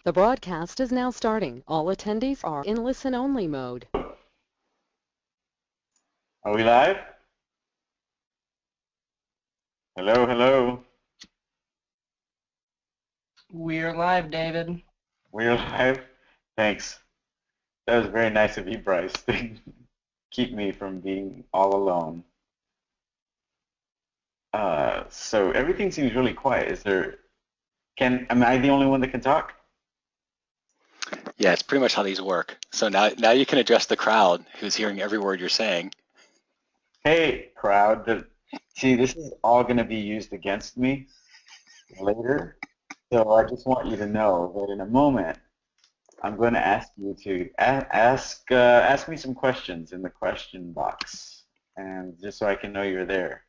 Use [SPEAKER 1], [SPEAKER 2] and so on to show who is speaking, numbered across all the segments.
[SPEAKER 1] The broadcast is now starting. All attendees are in listen-only mode.
[SPEAKER 2] Are we live? Hello, hello.
[SPEAKER 3] We're live, David.
[SPEAKER 2] We're live. Thanks. That was very nice of you, Bryce, to keep me from being all alone. So everything seems really quiet. Am I the only one that can talk?
[SPEAKER 4] Yeah, it's pretty much how these work. So now you can address the crowd who's hearing every word you're saying.
[SPEAKER 2] Hey, crowd. See, this is all going to be used against me later. So I just want you to know that in a moment, I'm going to ask you to ask me some questions in the question box, and just so I can know you're there.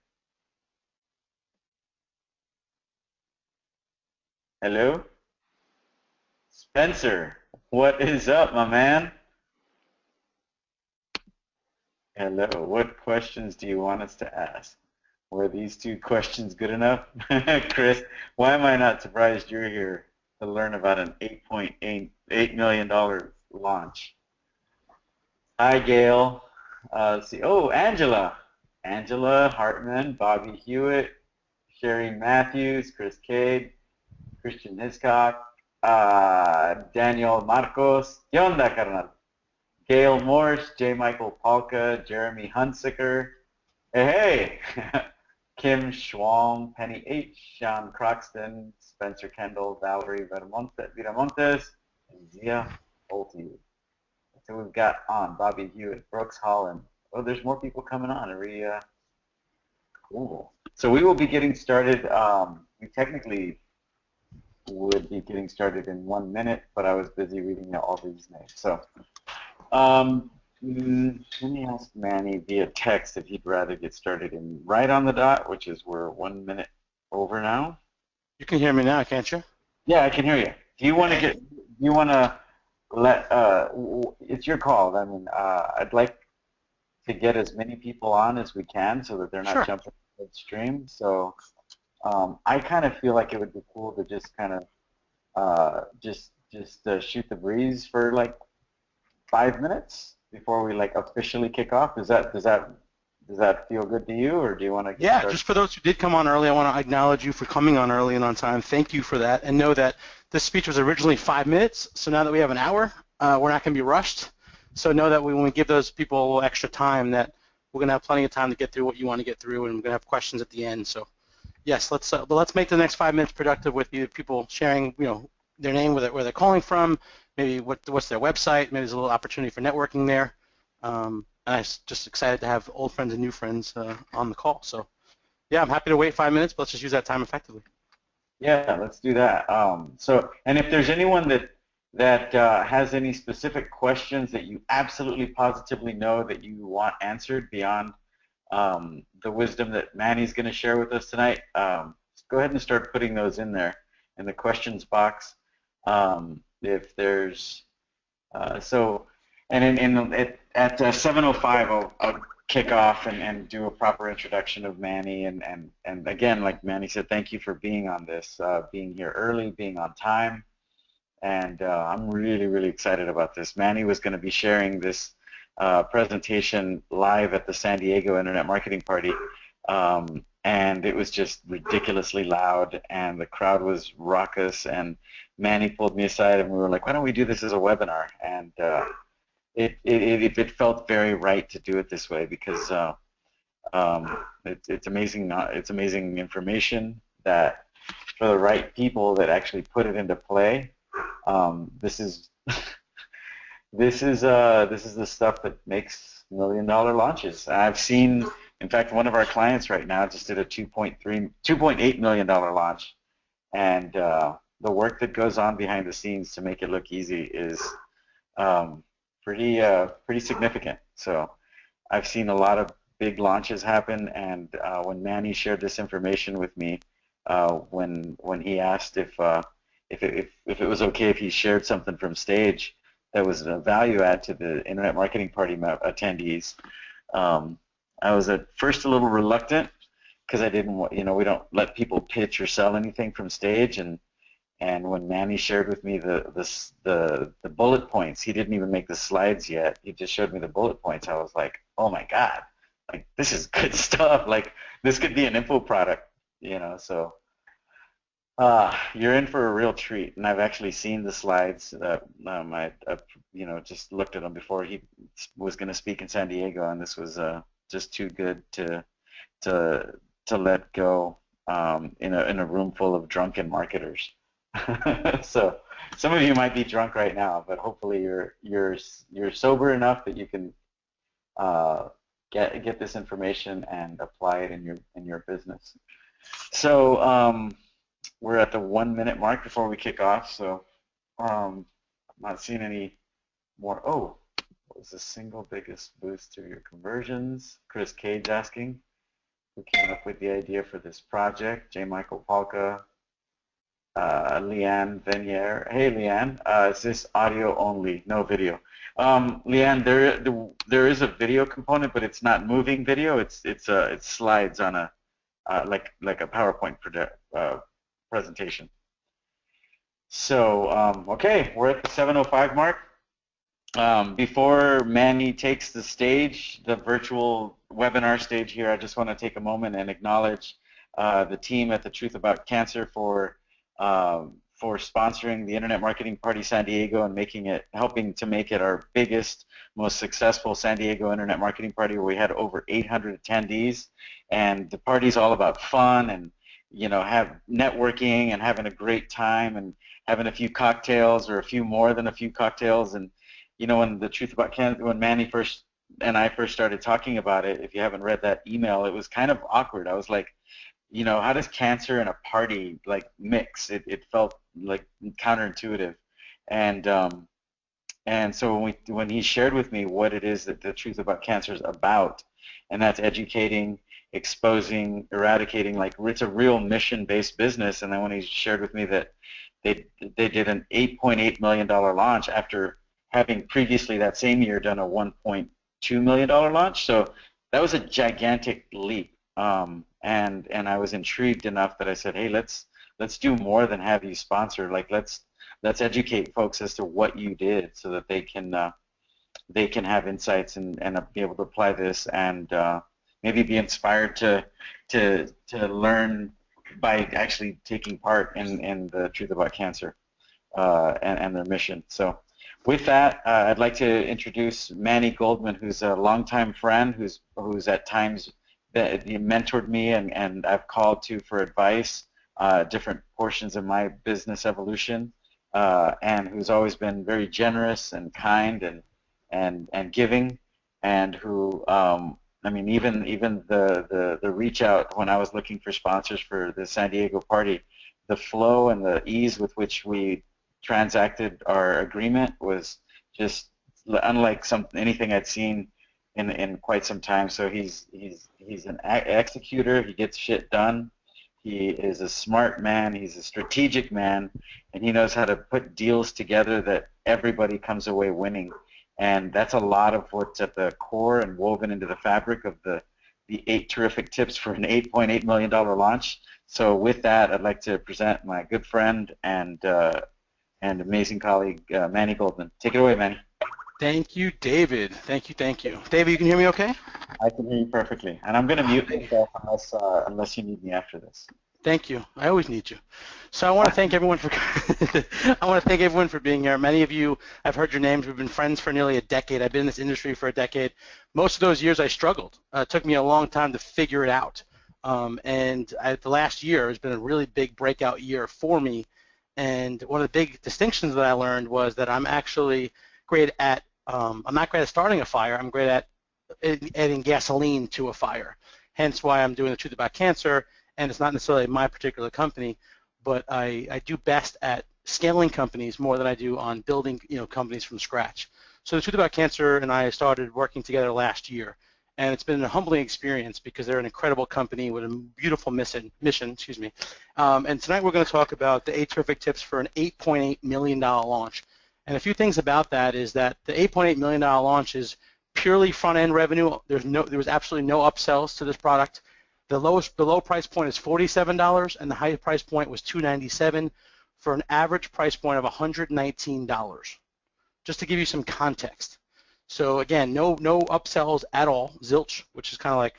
[SPEAKER 2] Hello? Spencer, what is up, my man? Hello, what questions do you want us to ask? Were these two questions good enough? Chris, why am I not surprised you're here to learn about an $8.8 million launch? Hi, Gail. Let's see. Oh, Angela. Angela Hartman, Bobby Hewitt, Sherry Matthews, Chris Cade, Christian Hiscock, Daniel Marcos. ¿Qué onda, carnal? Gail Morse, J. Michael Palka, Jeremy Hunsicker. Hey, hey! Kim Schwalm, Penny H., Sean Croxton, Spencer Kendall, Valerie Viramontes, and Zia Olti. So we've got on Bobby Hewitt, Brooks Holland. Oh, there's more people coming on. Are we, cool. So we will be getting started. We technically would be getting started in 1 minute, but I was busy reading all these names. So let me ask Manny via text if he'd rather get started in right on the dot, which is we're 1 minute over now.
[SPEAKER 5] You can hear me now, can't you?
[SPEAKER 2] Yeah, I can hear you. Do you want to let, it's your call. I mean, I'd like to get as many people on as we can so that they're not jumping midstream. So I kind of feel like it would be cool to just kind of just shoot the breeze for like 5 minutes before we like officially kick off. Does that feel good to you, or do you want to get started?
[SPEAKER 5] Just for those who did come on early, I want to acknowledge you for coming on early and on time. Thank you for that, and know that this speech was originally 5 minutes, so now that we have an hour, we're not going to be rushed. So know that when we give those people a little extra time, that we're going to have plenty of time to get through what you want to get through, and we're going to have questions at the end. So yes, let's make the next 5 minutes productive with you, people sharing, their name, where they're calling from, maybe what's their website. Maybe there's a little opportunity for networking there. And I'm just excited to have old friends and new friends on the call. So, yeah, I'm happy to wait 5 minutes, but let's just use that time effectively.
[SPEAKER 2] Yeah, let's do that. And if there's anyone that has any specific questions that you absolutely positively know that you want answered beyond the wisdom that Manny's going to share with us tonight, go ahead and start putting those in there in the questions box. If there's at 7:05 I'll kick off and do a proper introduction of Manny, and again, like Manny said, thank you for being on this, being here early, being on time, and I'm really excited about this. Manny was going to be sharing this presentation live at the San Diego Internet Marketing Party, and it was just ridiculously loud, and the crowd was raucous, and Manny pulled me aside and we were like, why don't we do this as a webinar? And it felt very right to do it this way, because it's amazing. It's amazing information that for the right people that actually put it into play. This is this is the stuff that makes $1 million launches. I've seen, in fact, one of our clients right now just did a $2.8 million launch, and the work that goes on behind the scenes to make it look easy is pretty significant. So I've seen a lot of big launches happen, and when Manny shared this information with me, when he asked if it was okay if he shared something from stage that was a value add to the Internet Marketing Party attendees, I was at first a little reluctant, because I didn't want, we don't let people pitch or sell anything from stage, and And when Manny shared with me the bullet points, he didn't even make the slides yet. He just showed me the bullet points. I was like, oh my God, like this is good stuff. Like this could be an info product, you know. So you're in for a real treat. And I've actually seen the slides. Just looked at them before he was going to speak in San Diego, and this was just too good to let go in a room full of drunken marketers. So some of you might be drunk right now, but hopefully you're sober enough that you can get this information and apply it in your business. So we're at the 1 minute mark before we kick off. So I'm not seeing any more. Oh, what was the single biggest boost to your conversions? Chris Cage asking. Who came up with the idea for this project? J. Michael Palka, Leanne Venier. Hey, Leanne, is this audio only, no video? Leanne, there is a video component, but it's not moving video. It's slides on a like a PowerPoint presentation. So okay, we're at the 7:05 mark. Before Manny takes the stage, the virtual webinar stage here, I just want to take a moment and acknowledge the team at The Truth About Cancer for sponsoring the Internet Marketing Party San Diego and helping to make it our biggest, most successful San Diego Internet Marketing Party, where we had over 800 attendees. And the party's all about fun and have networking and having a great time and having a few cocktails or a few more than a few cocktails. And when The Truth About Cancer, when Manny and I first started talking about it, if you haven't read that email, it was kind of awkward. I was like, how does cancer and a party like mix? It felt like counterintuitive, and so when he shared with me what it is that The Truth About Cancer is about, and that's educating, exposing, eradicating, like it's a real mission-based business. And then when he shared with me that they did an $8.8 million launch after having previously that same year done a $1.2 million launch, so that was a gigantic leap. And I was intrigued enough that I said, hey, let's do more than have you sponsor. Like let's educate folks as to what you did, so that they can have insights and be able to apply this and maybe be inspired to learn by actually taking part in The Truth About Cancer and their mission. So with that, I'd like to introduce Manny Goldman, who's a longtime friend, who's at times mentored me and I've called to for advice, different portions of my business evolution, and who's always been very generous and kind and giving, and who even the reach out when I was looking for sponsors for the San Diego party, the flow and the ease with which we transacted our agreement was just unlike anything I'd seen in quite some time. So he's an executor. He gets shit done. He is a smart man. He's a strategic man, and he knows how to put deals together that everybody comes away winning. And that's a lot of what's at the core and woven into the fabric of the 8 terrific tips for an $8.8 million launch. So with that, I'd like to present my good friend and amazing colleague, Manny Goldman. Take it away, Manny.
[SPEAKER 5] Thank you, David. Thank you. David, you can hear me okay?
[SPEAKER 2] I can hear you perfectly. And I'm going to mute myself unless you need me after this.
[SPEAKER 5] Thank you. I always need you. So I want to thank everyone for being here. Many of you, I've heard your names. We've been friends for nearly a decade. I've been in this industry for a decade. Most of those years I struggled. It took me a long time to figure it out. The last year has been a really big breakout year for me. And one of the big distinctions that I learned was that I'm actually great at, I'm not great at starting a fire. I'm great at adding gasoline to a fire. Hence why I'm doing The Truth About Cancer. And it's not necessarily my particular company, but I do best at scaling companies more than I do on building companies from scratch. So The Truth About Cancer and I started working together last year, and it's been a humbling experience because they're an incredible company with a beautiful mission. And tonight we're going to talk about the 8 terrific tips for an $8.8 million lounge. And a few things about that is that the $8.8 million launch is purely front-end revenue. There was absolutely no upsells to this product. The low price point is $47, and the highest price point was $297 for an average price point of $119, just to give you some context. So again, no upsells at all, zilch, which is kind of like,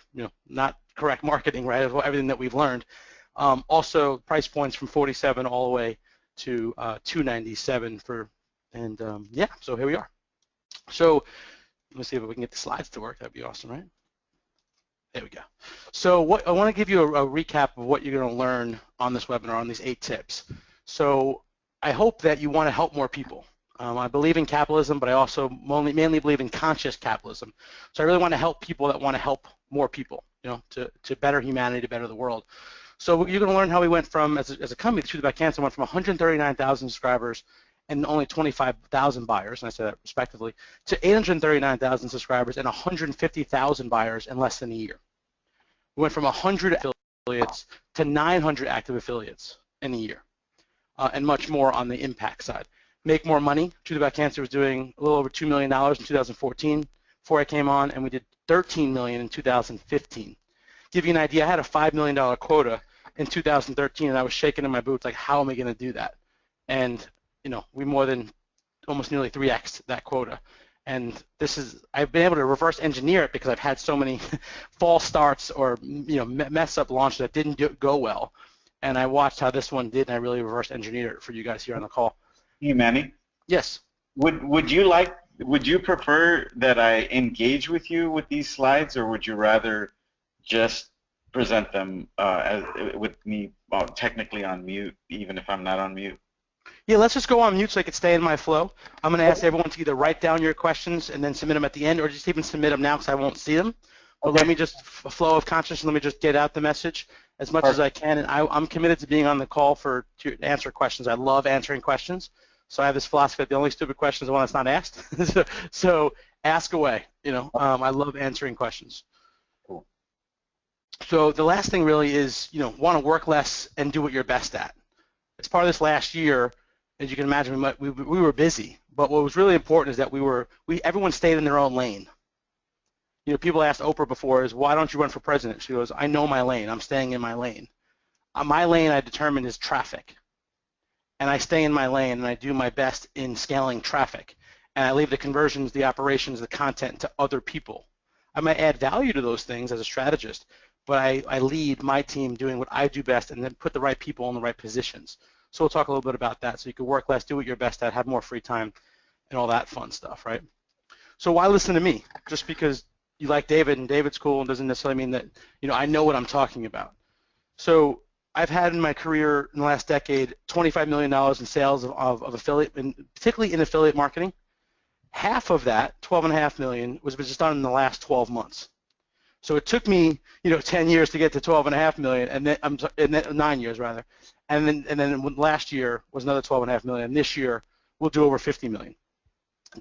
[SPEAKER 5] not correct marketing, right, of everything that we've learned. Also, price points from 47 all the way to 297 for, and yeah, so here we are. So let's see if we can get the slides to work. That'd be awesome, right? There we go. So what I want to give you a recap of what you're going to learn on this webinar, on these 8 tips. So I hope that you want to help more people. I believe in capitalism, but I also mainly believe in conscious capitalism. So I really want to help people that want to help more people, to better humanity, to better the world. So you're going to learn how we went from, as a company, the Truth About Cancer went from 139,000 subscribers and only 25,000 buyers, and I say that respectively, to 839,000 subscribers and 150,000 buyers in less than a year. We went from 100 affiliates to 900 active affiliates in a year, and much more on the impact side. Make more money. Truth About Cancer was doing a little over $2 million in 2014 before I came on, and we did $13 million in 2015. Give you an idea, I had a $5 million quota in 2013, and I was shaking in my boots, like, how am I going to do that? And we more than almost nearly 3x that quota. And I've been able to reverse engineer it because I've had so many false starts or mess up launches that didn't go well. And I watched how this one did, and I really reverse engineered it for you guys here on the call.
[SPEAKER 2] Hey, Manny.
[SPEAKER 5] Yes.
[SPEAKER 2] Would you prefer that I engage with you with these slides, or would you rather just present them with me technically on mute, even if I'm not on mute?
[SPEAKER 5] Yeah, let's just go on mute so I can stay in my flow. I'm going to ask everyone to either write down your questions and then submit them at the end, or just even submit them now because I won't see them. But let me just, flow of consciousness, let me just get out the message as much as I can. And I'm committed to being on the call to answer questions. I love answering questions. So I have this philosophy that the only stupid question is the one that's not asked. So ask away. I love answering questions.
[SPEAKER 2] Cool.
[SPEAKER 5] So the last thing really is, want to work less and do what you're best at. As part of this last year, as you can imagine, we were busy. But what was really important is that everyone stayed in their own lane. People asked Oprah before is, why don't you run for president? She goes, I know my lane. I'm staying in my lane. My lane I determined is traffic. And I stay in my lane, and I do my best in scaling traffic. And I leave the conversions, the operations, the content to other people. I might add value to those things as a strategist, but I lead my team doing what I do best and then put the right people in the right positions. So we'll talk a little bit about that. So you can work less, do what you're best at, have more free time, and all that fun stuff, right? So why listen to me? Just because you like David and David's cool doesn't necessarily mean that I know what I'm talking about. So I've had in my career in the last decade $25 million in sales of affiliate, and particularly in affiliate marketing. Half of that, $12.5 million, was just done in the last 12 months. So it took me 10 years to get to $12.5 million, and then 9 years rather, and then last year was another $12.5 million. And this year we'll do over $50 million,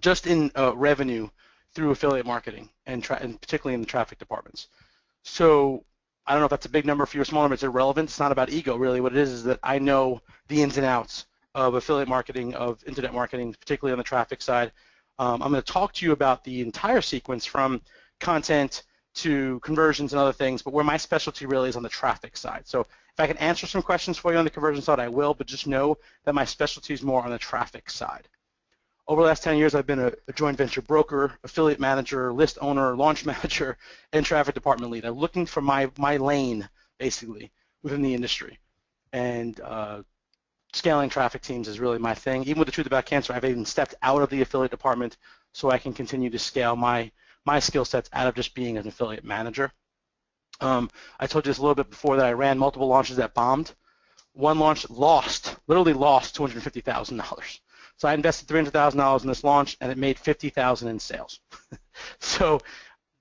[SPEAKER 5] just in revenue through affiliate marketing and particularly in the traffic departments. So I don't know if that's a big number for you or small number. It's irrelevant. It's not about ego, really. What it is that I know the ins and outs of affiliate marketing, of internet marketing, particularly on the traffic side. I'm going to talk to you about the entire sequence from content to conversions and other things, but where my specialty really is on the traffic side. So if I can answer some questions for you on the conversion side, I will, but just know that my specialty is more on the traffic side. Over the last 10 years, I've been a joint venture broker, affiliate manager, list owner, launch manager, and traffic department lead. I'm looking for my lane, basically, within the industry. And scaling traffic teams is really my thing. Even with the Truth About Cancer, I've even stepped out of the affiliate department so I can continue to scale my skill sets out of just being an affiliate manager. I told you this a little bit before that I ran multiple launches that bombed. One launch literally lost $250,000. So I invested $300,000 in this launch, and it made $50,000 in sales. So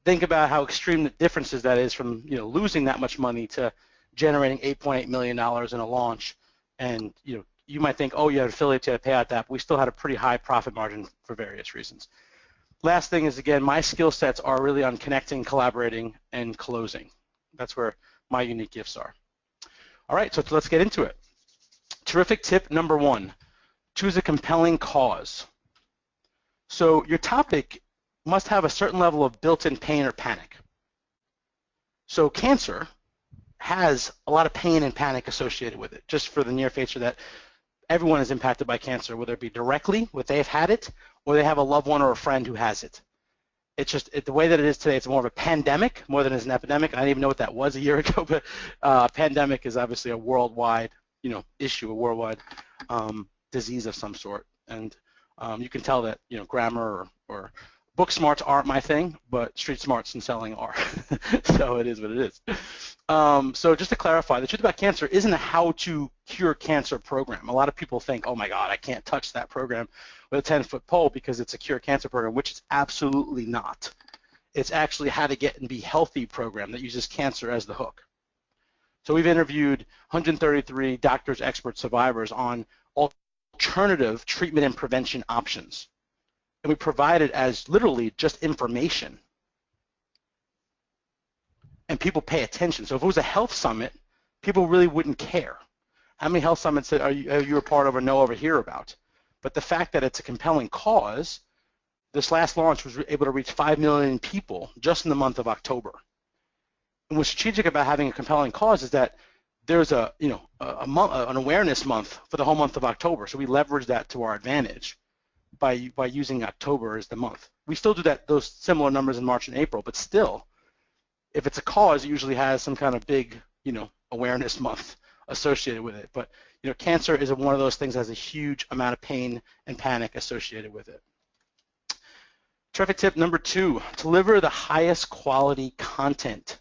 [SPEAKER 5] think about how extreme the differences that is from losing that much money to generating $8.8 million in a launch. And you might think, oh, you had affiliates, you had to pay out that, but we still had a pretty high profit margin for various reasons. Last thing is, again, my skill sets are really on connecting, collaborating, and closing. That's where my unique gifts are. All right, so let's get into it. Terrific tip number 1. Choose a compelling cause. So your topic must have a certain level of built-in pain or panic. So cancer has a lot of pain and panic associated with it, just for the near future that everyone is impacted by cancer, whether it be directly, whether they've had it, or they have a loved one or a friend who has it. It's just the way that it is today. It's more of a pandemic more than it's an epidemic. I didn't even know what that was a year ago, but pandemic is obviously a worldwide, issue, a worldwide disease of some sort. And you can tell that, grammar or book smarts aren't my thing, but street smarts and selling are. So it is what it is. So just to clarify, the Truth About Cancer isn't a how to cure cancer program. A lot of people think, oh my God, I can't touch that program with a 10-foot pole because it's a cure cancer program, which it's absolutely not. It's actually how to get and be healthy program that uses cancer as the hook. So we've interviewed 133 doctors, experts, survivors on alternative treatment and prevention options. And we provide it as literally just information. And people pay attention. So if it was a health summit, people really wouldn't care. How many health summits are you a part of or know or hear about? But the fact that it's a compelling cause, this last launch was able to reach 5 million people just in the month of October. And what's strategic about having a compelling cause is that there's an awareness month for the whole month of October. So we leverage that to our advantage by using October as the month. We still do those similar numbers in March and April, but still, if it's a cause, it usually has some kind of big, awareness month associated with it. But, cancer is one of those things that has a huge amount of pain and panic associated with it. Terrific tip number 2, deliver the highest quality content.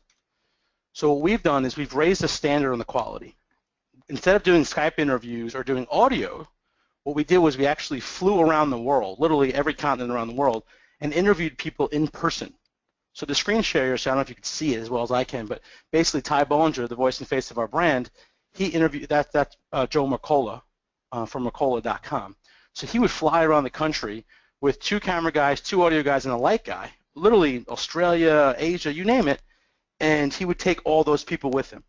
[SPEAKER 5] So what we've done is we've raised the standard on the quality. Instead of doing Skype interviews or doing audio, what we did was we actually flew around the world, literally every continent around the world, and interviewed people in person. So the screen share, so I don't know if you can see it as well as I can, but basically Ty Bollinger, the voice and face of our brand, he interviewed, that's Joe Mercola from Mercola.com. So he would fly around the country with 2 camera guys, 2 audio guys, and a light guy, literally Australia, Asia, you name it, and he would take all those people with him.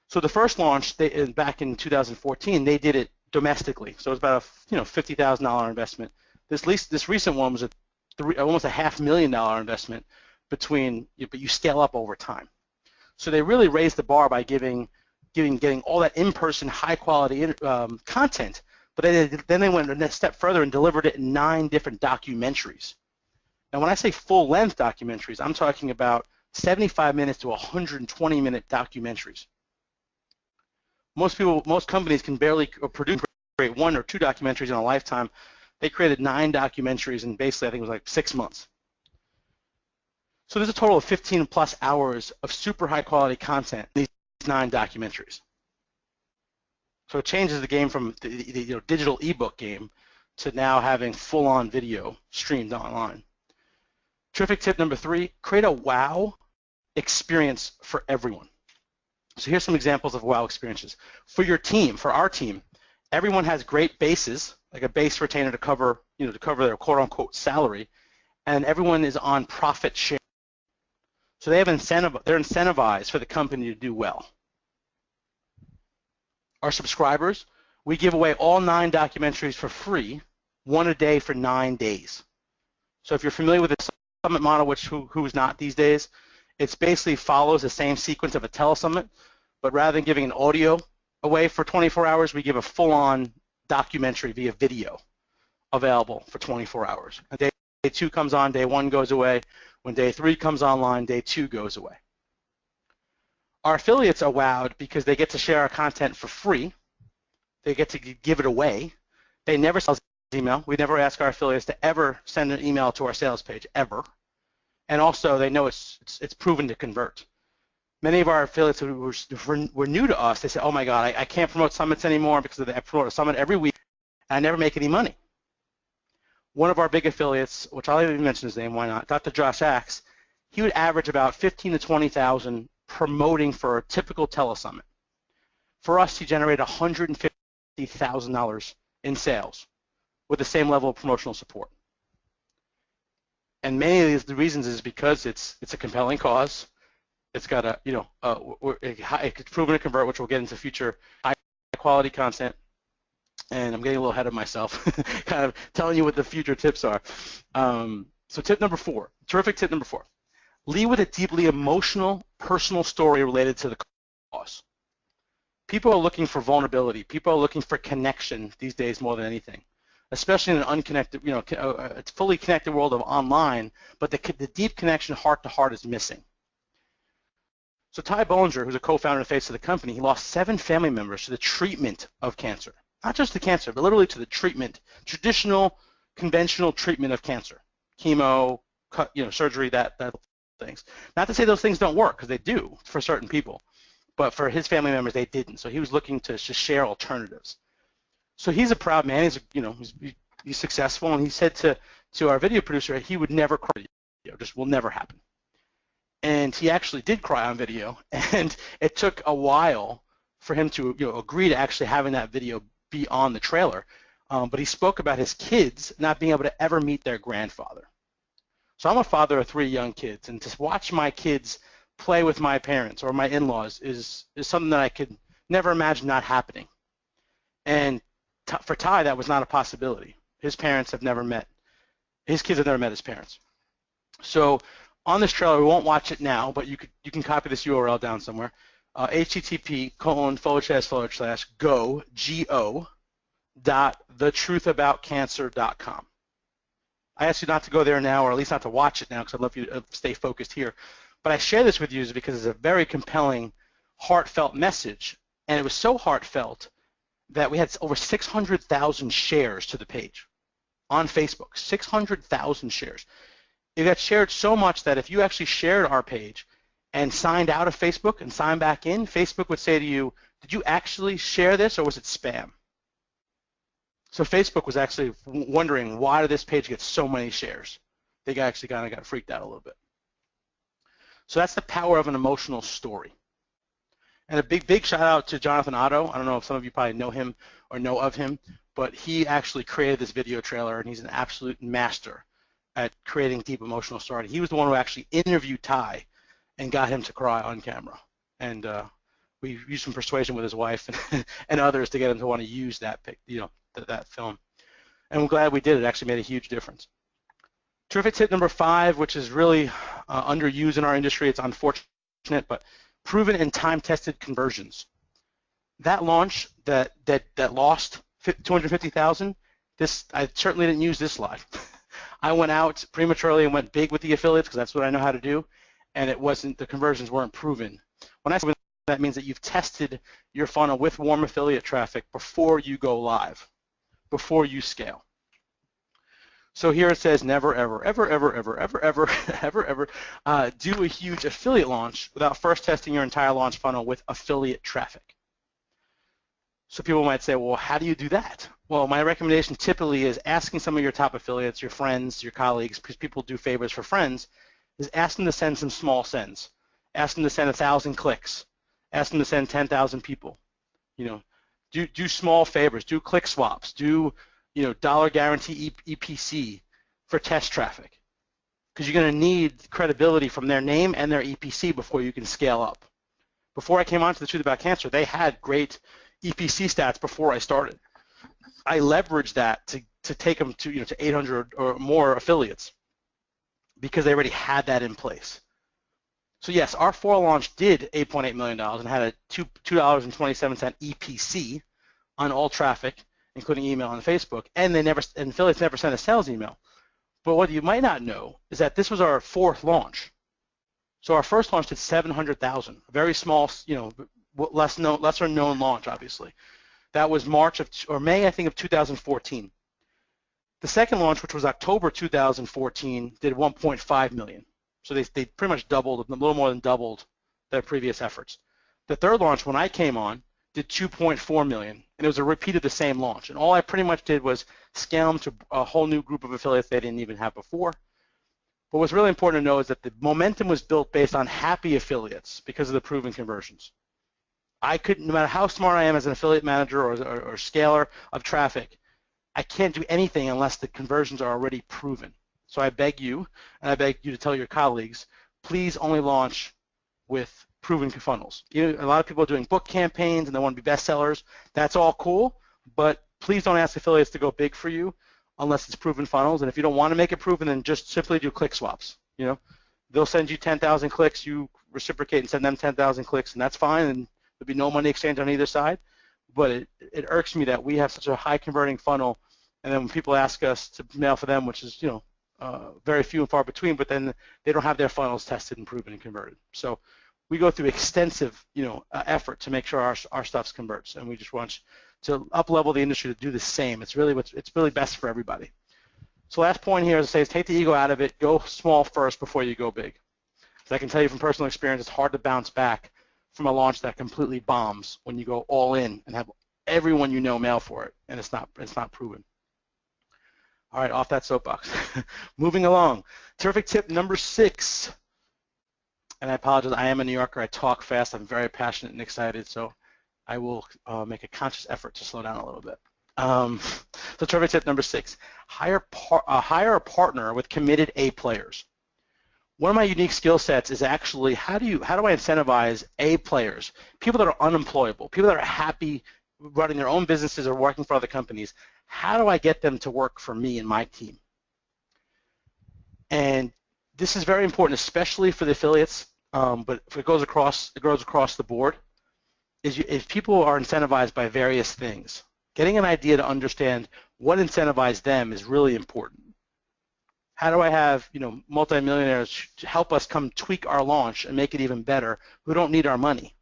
[SPEAKER 5] So the first launch, back in 2014, they did it domestically. So it was about a $50,000 investment. This recent one was almost a $500,000 investment but you scale up over time. So they really raised the bar by getting all that in-person, high-quality content. But then they went a step further and delivered it in 9 different documentaries. Now, when I say full-length documentaries, I'm talking about 75 minutes to 120-minute documentaries. Most companies can barely create 1 or 2 documentaries in a lifetime. They created 9 documentaries in basically, I think it was like 6 months. So there's a total of 15 plus hours of super high quality content in these 9 documentaries. So it changes the game from the digital ebook game to now having full-on video streamed online. Terrific tip number 3, create a wow experience for everyone. So here's some examples of wow experiences. For your team, for our team, everyone has great bases, like a base retainer to cover their quote-unquote salary, and everyone is on profit share. So they're incentivized for the company to do well. Our subscribers, we give away all 9 documentaries for free, 1 a day for 9 days. So if you're familiar with the summit model, which who's not these days, it basically follows the same sequence of a telesummit, but rather than giving an audio away for 24 hours, we give a full-on documentary via video available for 24 hours. And day 2 comes on, day 1 goes away. When day 3 comes online, day 2 goes away. Our affiliates are wowed because they get to share our content for free. They get to give it away. They never sell email. We never ask our affiliates to ever send an email to our sales page, ever. And also, they know it's proven to convert. Many of our affiliates who were new to us, they say, oh my God, I can't promote summits anymore because I promote a summit every week and I never make any money. One of our big affiliates, which I'll even mention his name, why not, Dr. Josh Axe, he would average about 15 to 20,000 promoting for a typical telesummit. For us, he generated $150,000 in sales with the same level of promotional support. And many of the reasons is because it's a compelling cause. It's got it's proven to convert, which we'll get into future high quality content. And I'm getting a little ahead of myself, kind of telling you what the future tips are. So tip number 4, terrific tip number 4. Lead with a deeply emotional, personal story related to the cause. People are looking for vulnerability. People are looking for connection these days more than anything, especially in an unconnected, it's fully connected world of online, but the deep connection heart to heart is missing. So Ty Bollinger, who's a co-founder and face of the company, he lost 7 family members to the treatment of cancer. Not just the cancer, but literally to the treatment, traditional, conventional treatment of cancer, chemo, surgery, that things. Not to say those things don't work, because they do for certain people, but for his family members, they didn't. So he was looking to just share alternatives. So he's a proud man. He's successful, and he said to our video producer he would never cry. Just will never happen. And he actually did cry on video, and it took a while for him to agree to actually having that video be on the trailer. But he spoke about his kids not being able to ever meet their grandfather. So I'm a father of 3 young kids, and to watch my kids play with my parents or my in-laws is something that I could never imagine not happening. And for Ty, that was not a possibility. His parents have never met. His kids have never met his parents. So on this trailer, we won't watch it now, but you can copy this URL down somewhere. http://go.thetruthaboutcancer.com. I ask you not to go there now, or at least not to watch it now, because I'd love you to stay focused here. But I share this with you because it's a very compelling, heartfelt message, and it was so heartfelt that we had over 600,000 shares to the page on Facebook. 600,000 shares. It got shared so much that if you actually shared our page and signed out of Facebook and signed back in, Facebook would say to you, did you actually share this or was it spam? So Facebook was actually wondering, why did this page get so many shares? They actually kind of got freaked out a little bit. So that's the power of an emotional story. And a big shout out to Jonathan Otto. I don't know if some of you probably know him or know of him, but he actually created this video trailer, and he's an absolute master at creating deep emotional story. He was the one who actually interviewed Ty and got him to cry on camera. And we used some persuasion with his wife and others to get him to want to use that that film. And I'm glad we did. It actually made a huge difference. Terrific tip number 5, which is really underused in our industry. It's unfortunate, but proven and time-tested conversions. That launch that lost 250,000. I certainly didn't use this slide. I went out prematurely and went big with the affiliates because that's what I know how to do, and the conversions weren't proven. When I say that means that you've tested your funnel with warm affiliate traffic before you go live, before you scale. So here it says never, ever, ever, ever, ever, ever, ever, ever, ever do a huge affiliate launch without first testing your entire launch funnel with affiliate traffic. So people might say, well, how do you do that? Well, my recommendation typically is asking some of your top affiliates, your friends, your colleagues, because people do favors for friends, is ask them to send some small sends. Ask them to send 1,000 clicks. Ask them to send 10,000 people. Do small favors. Do click swaps. Do dollar guarantee EPC for test traffic, because you're going to need credibility from their name and their EPC before you can scale up. Before I came on to the Truth About Cancer, they had great EPC stats before I started. I leveraged that to take them to 800 or more affiliates because they already had that in place. So yes, our 4 launch did $8.8 million and had a $2.27 EPC on all traffic, including email and Facebook, and affiliates never sent a sales email. But what you might not know is that this was our 4th launch. So our first launch did 700,000, a very small, lesser known launch, obviously. That was May, I think, of 2014. The second launch, which was October 2014, did 1.5 million. So they pretty much doubled, a little more than doubled their previous efforts. The third launch, when I came on, did 2.4 million, and it was a repeat of the same launch. And all I pretty much did was scale them to a whole new group of affiliates they didn't even have before. But what's really important to know is that the momentum was built based on happy affiliates because of the proven conversions. No matter how smart I am as an affiliate manager or scaler of traffic, I can't do anything unless the conversions are already proven. So I beg you, and I beg you to tell your colleagues, please only launch with proven funnels. A lot of people are doing book campaigns and they want to be bestsellers. That's all cool, but please don't ask affiliates to go big for you unless it's proven funnels. And if you don't want to make it proven, then just simply do click swaps. They'll send you 10,000 clicks, you reciprocate and send them 10,000 clicks, and that's fine. And There'd be no money exchange on either side, but it irks me that we have such a high converting funnel, and then when people ask us to mail for them, which is very few and far between, but then they don't have their funnels tested and proven and converted. So we go through extensive effort to make sure our stuff converts, and we just want to up-level the industry to do the same. It's really best for everybody. So last point here is to say is take the ego out of it. Go small first before you go big. So I can tell you from personal experience, it's hard to bounce back from a launch that completely bombs when you go all in and have everyone you know mail for it, and it's not proven. All right, off that soapbox. Moving along. Terrific tip number 6. And I apologize, I am a New Yorker. I talk fast. I'm very passionate and excited, so I will make a conscious effort to slow down a little bit. So terrific tip number 6. Hire a partner with committed A players. One of my unique skill sets is actually how do I incentivize A players, people that are unemployable, people that are happy running their own businesses or working for other companies. How do I get them to work for me and my team? And this is very important, especially for the affiliates, but if it goes across the board, if people are incentivized by various things, getting an idea to understand what incentivizes them is really important. How do I have multimillionaires to help us come tweak our launch and make it even better who don't need our money?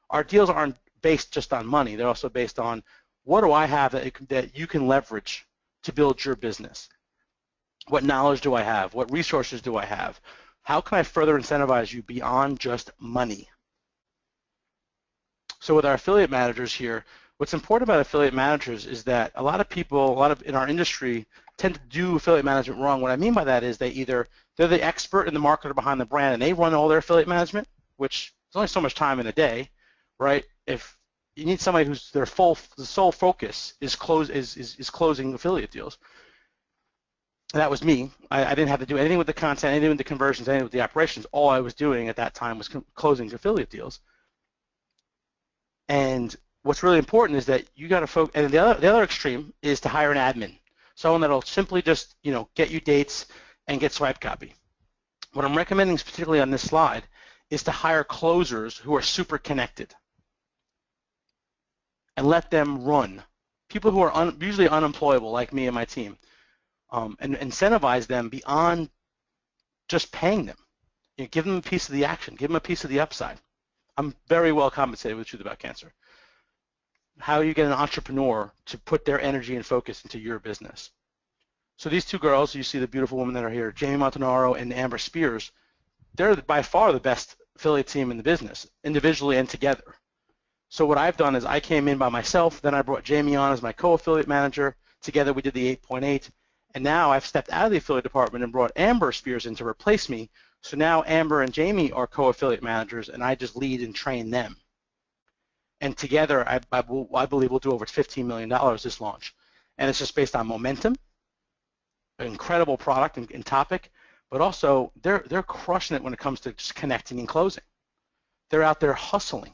[SPEAKER 5] Our deals aren't based just on money. They're also based on what do I have that you can leverage to build your business? What knowledge do I have? What resources do I have? How can I further incentivize you beyond just money? So with our affiliate managers here, what's important about affiliate managers is that a lot of people, in our industry, tend to do affiliate management wrong. What I mean by that is they're the expert and the marketer behind the brand, and they run all their affiliate management, which is only so much time in a day, right? If you need somebody who's the sole focus is closing affiliate deals. And that was me. I didn't have to do anything with the content, anything with the conversions, anything with the operations. All I was doing at that time was closing affiliate deals. And what's really important is that you got to focus. And the other extreme is to hire an admin, someone that'll simply just get you dates and get swipe copy. What I'm recommending, particularly on this slide, is to hire closers who are super connected and let them run. People who are usually unemployable, like me and my team, and incentivize them beyond just paying them. Give them a piece of the action. Give them a piece of the upside. I'm very well compensated with Truth About Cancer. How you get an entrepreneur to put their energy and focus into your business. So these two girls, you see the beautiful women that are here, Jamie Montanaro and Amber Spears, they're by far the best affiliate team in the business, individually and together. So what I've done is I came in by myself, then I brought Jamie on as my co-affiliate manager. Together we did the 8.8, and now I've stepped out of the affiliate department and brought Amber Spears in to replace me. So now Amber and Jamie are co-affiliate managers, and I just lead and train them. And together, I believe we'll do over $15 million this launch. And it's just based on momentum, an incredible product and topic, but also they're crushing it when it comes to just connecting and closing. They're out there hustling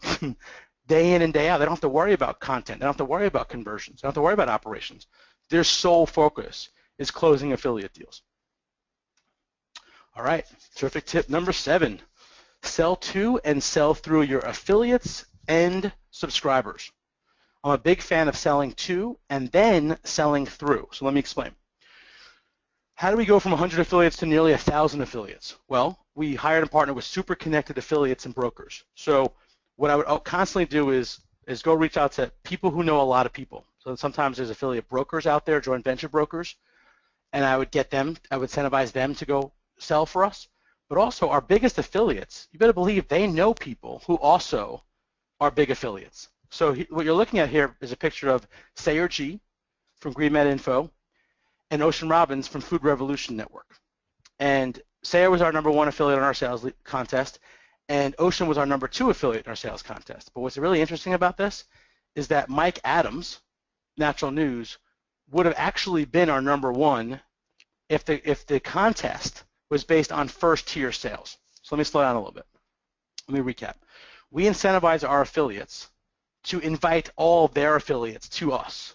[SPEAKER 5] day in and day out. They don't have to worry about content. They don't have to worry about conversions. They don't have to worry about operations. Their sole focus is closing affiliate deals. All right, terrific tip number 7. Sell to and sell through your affiliates and subscribers. I'm a big fan of selling to and then selling through. So let me explain. How do we go from 100 affiliates to nearly 1,000 affiliates? Well, we hired and partnered with super connected affiliates and brokers. So what I would constantly do is go reach out to people who know a lot of people. So sometimes there's affiliate brokers out there, joint venture brokers, and I would incentivize them to go sell for us. But also our biggest affiliates, you better believe they know people who also are big affiliates. So what you're looking at here is a picture of Sayer G from GreenMed Info and Ocean Robbins from Food Revolution Network. And Sayer was our #1 affiliate on our sales contest, and Ocean was our #2 affiliate in our sales contest. But what's really interesting about this is that Mike Adams, Natural News, would have actually been our #1 if the contest was based on first-tier sales. So let me slow down a little bit. Let me recap. We incentivize our affiliates to invite all their affiliates to us.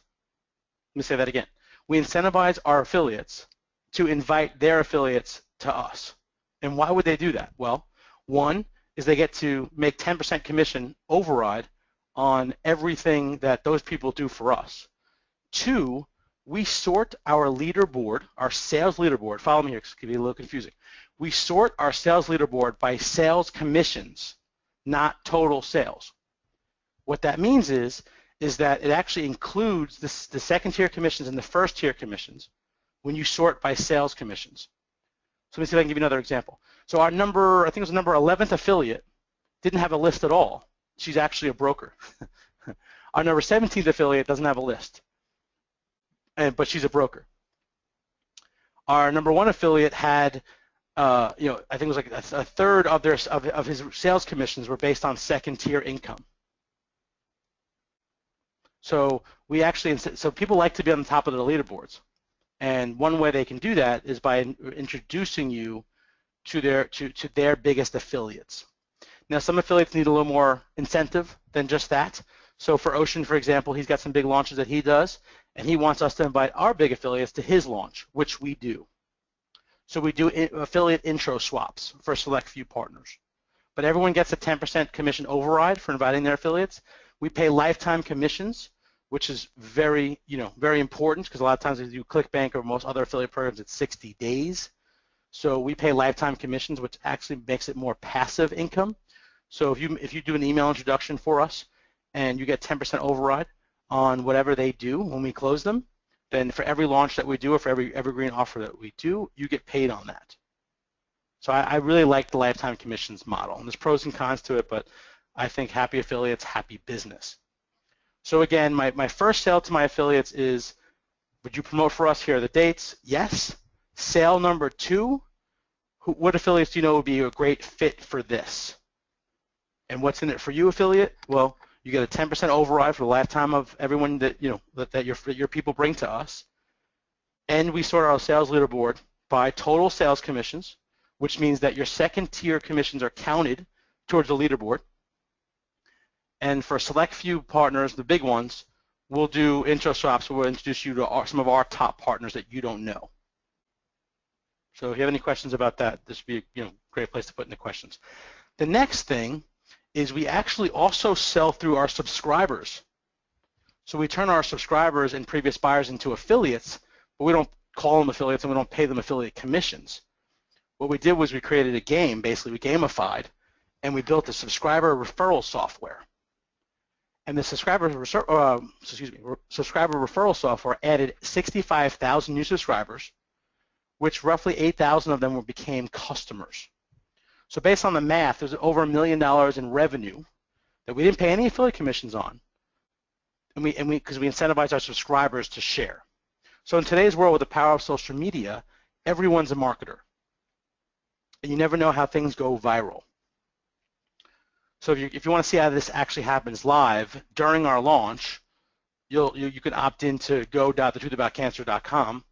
[SPEAKER 5] Let me say that again. We incentivize our affiliates to invite their affiliates to us. And why would they do that? Well, one is they get to make 10% commission override on everything that those people do for us. 2, we sort our leaderboard, our sales leaderboard. Follow me here, because it can be a little confusing. We sort our sales leaderboard by sales commissions, not total sales. What that means is that it actually includes the second tier commissions and the first tier commissions when you sort by sales commissions. So let me see if I can give you another example. So our number, I think it was number 11th affiliate, didn't have a list at all. She's actually a broker. Our number 17th affiliate doesn't have a list, but she's a broker. Our number 1 affiliate had, I think it was like a third of his sales commissions were based on second tier income. So so people like to be on the top of the leaderboards, and one way they can do that is by introducing you to their biggest affiliates. Now, some affiliates need a little more incentive than just that. So for Ocean, for example, he's got some big launches that he does, and he wants us to invite our big affiliates to his launch, which we do. So we do affiliate intro swaps for a select few partners. But everyone gets a 10% commission override for inviting their affiliates. We pay lifetime commissions, which is very important, because a lot of times if you do ClickBank or most other affiliate programs, it's 60 days. So we pay lifetime commissions, which actually makes it more passive income. So if you do an email introduction for us and you get 10% override on whatever they do when we close them, then for every launch that we do or for every evergreen offer that we do, you get paid on that. So I really like the lifetime commissions model. And there's pros and cons to it, but I think happy affiliates, happy business. So again, my first sale to my affiliates is, would you promote for us? Here are the dates. Yes. Sale number 2, what affiliates do you know would be a great fit for this? And what's in it for you, affiliate? Well, you get a 10% override for the lifetime of everyone that that your people bring to us. And we sort our sales leaderboard by total sales commissions, which means that your second tier commissions are counted towards the leaderboard. And for a select few partners, the big ones, we'll do intro swaps where we'll introduce you to some of our top partners that you don't know. So if you have any questions about that, this would be a great place to put in the questions. The next thing is we actually also sell through our subscribers. So we turn our subscribers and previous buyers into affiliates, but we don't call them affiliates and we don't pay them affiliate commissions. What we did was we created a game, basically we gamified, and we built a subscriber referral software. And the subscriber referral software added 65,000 new subscribers, which roughly 8,000 of them became customers. So based on the math, there's over $1 million in revenue that we didn't pay any affiliate commissions on, and because we incentivize our subscribers to share. So in today's world with the power of social media, everyone's a marketer, and you never know how things go viral. So if you want to see how this actually happens live during our launch, you can opt into go.thetruthAboutCancer.com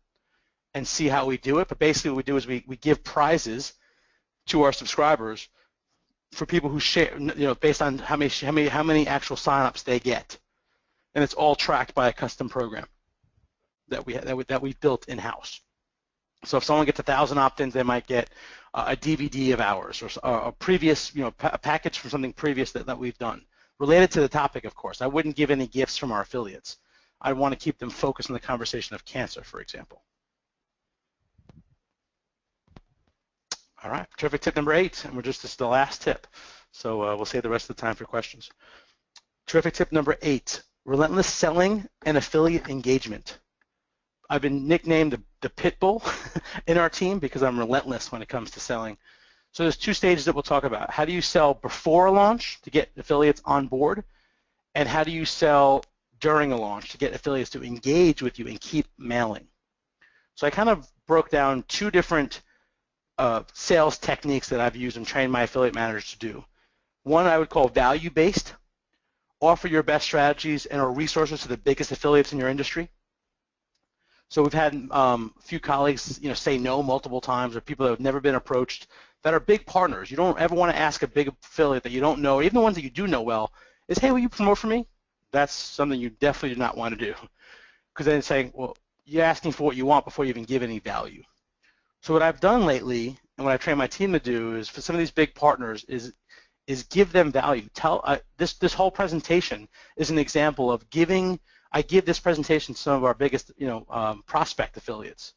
[SPEAKER 5] and see how we do it. But basically what we do is we give prizes to our subscribers for people who share, based on how many actual signups they get, and it's all tracked by a custom program that we've built in-house. So if someone gets 1,000 opt-ins, they might get a DVD of ours or a previous, a package from something previous that we've done related to the topic. Of course, I wouldn't give any gifts from our affiliates. I want to keep them focused on the conversation of cancer, for example. All right, terrific. Tip number 8, and this is the last tip, so we'll save the rest of the time for questions. Terrific tip number 8, relentless selling and affiliate engagement. I've been nicknamed the pit bull in our team because I'm relentless when it comes to selling. So there's 2 stages that we'll talk about. How do you sell before a launch to get affiliates on board, and how do you sell during a launch to get affiliates to engage with you and keep mailing? So I kind of broke down 2 different sales techniques that I've used and trained my affiliate managers to do. One I would call value-based. Offer your best strategies and or resources to the biggest affiliates in your industry. So we've had a few colleagues, say no multiple times, or people that have never been approached that are big partners. You don't ever want to ask a big affiliate that you don't know, or even the ones that you do know well, is, hey, will you promote for me? That's something you definitely do not want to do, because then it's saying, well, you're asking for what you want before you even give any value. So what I've done lately, and what I train my team to do, is for some of these big partners, is is give them value. This whole presentation is an example of giving. I give this presentation to some of our biggest prospect affiliates.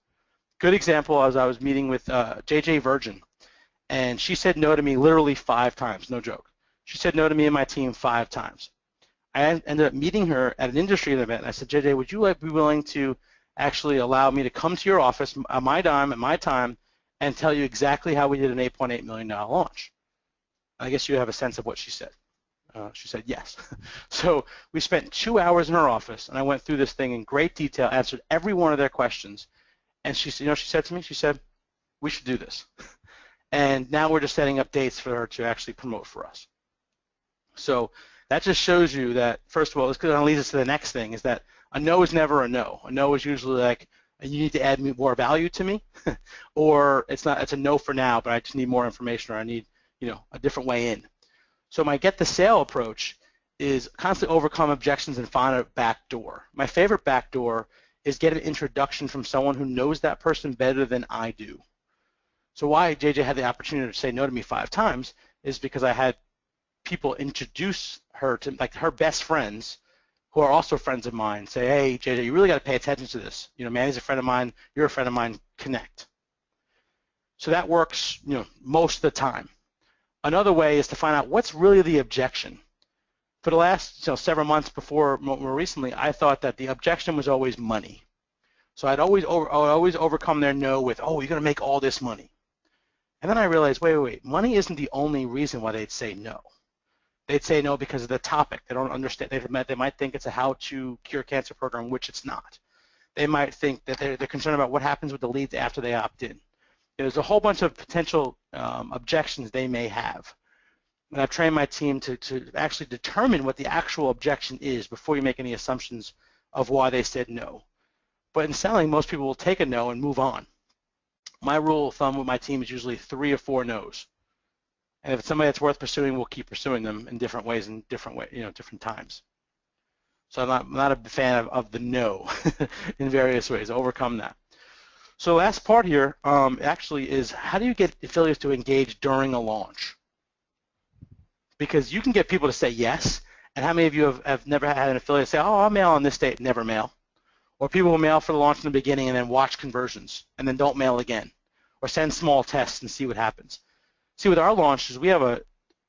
[SPEAKER 5] Good example, as I was meeting with JJ Virgin, and she said no to me literally 5 times, no joke. She said no to me and my team 5 times. I ended up meeting her at an industry event, and I said, JJ, would you be willing to actually allow me to come to your office on my dime, at my time, and tell you exactly how we did an $8.8 million launch? I guess you have a sense of what she said. She said yes. So we spent 2 hours in her office, and I went through this thing in great detail, answered every one of their questions, and she said to me, she said, we should do this. And now we're just setting up dates for her to actually promote for us. So that just shows you that, first of all, this kind of leads us to the next thing, is that a no is never a no. A no is usually like, you need to add more value to me, or it's a no for now, but I just need more information, or I need a different way in. So my get the sale approach is constantly overcome objections and find a back door. My favorite back door is get an introduction from someone who knows that person better than I do. So why JJ had the opportunity to say no to me 5 times is because I had people introduce her to, like, her best friends who are also friends of mine, say, hey, JJ, you really got to pay attention to this. Manny's a friend of mine, you're a friend of mine, connect. So that works, most of the time. Another way is to find out what's really the objection. For the last several months before more recently, I thought that the objection was always money. So I'd always overcome their no with, oh, you're going to make all this money. And then I realized, wait, money isn't the only reason why they'd say no. They'd say no because of the topic. They don't understand. They might think it's a how-to cure cancer program, which it's not. They might think that they're concerned about what happens with the leads after they opt in. There's a whole bunch of potential objections they may have. And I've trained my team to actually determine what the actual objection is before you make any assumptions of why they said no. But in selling, most people will take a no and move on. My rule of thumb with my team is usually 3 or 4 no's. And if it's somebody that's worth pursuing, we'll keep pursuing them in different ways and different times. So I'm not a fan of the no in various ways. Overcome that. So last part here actually is, how do you get affiliates to engage during a launch? Because you can get people to say yes, and how many of you have never had an affiliate say, oh, I'll mail on this date, never mail? Or people will mail for the launch in the beginning and then watch conversions and then don't mail again, or send small tests and see what happens. See, with our launches, we have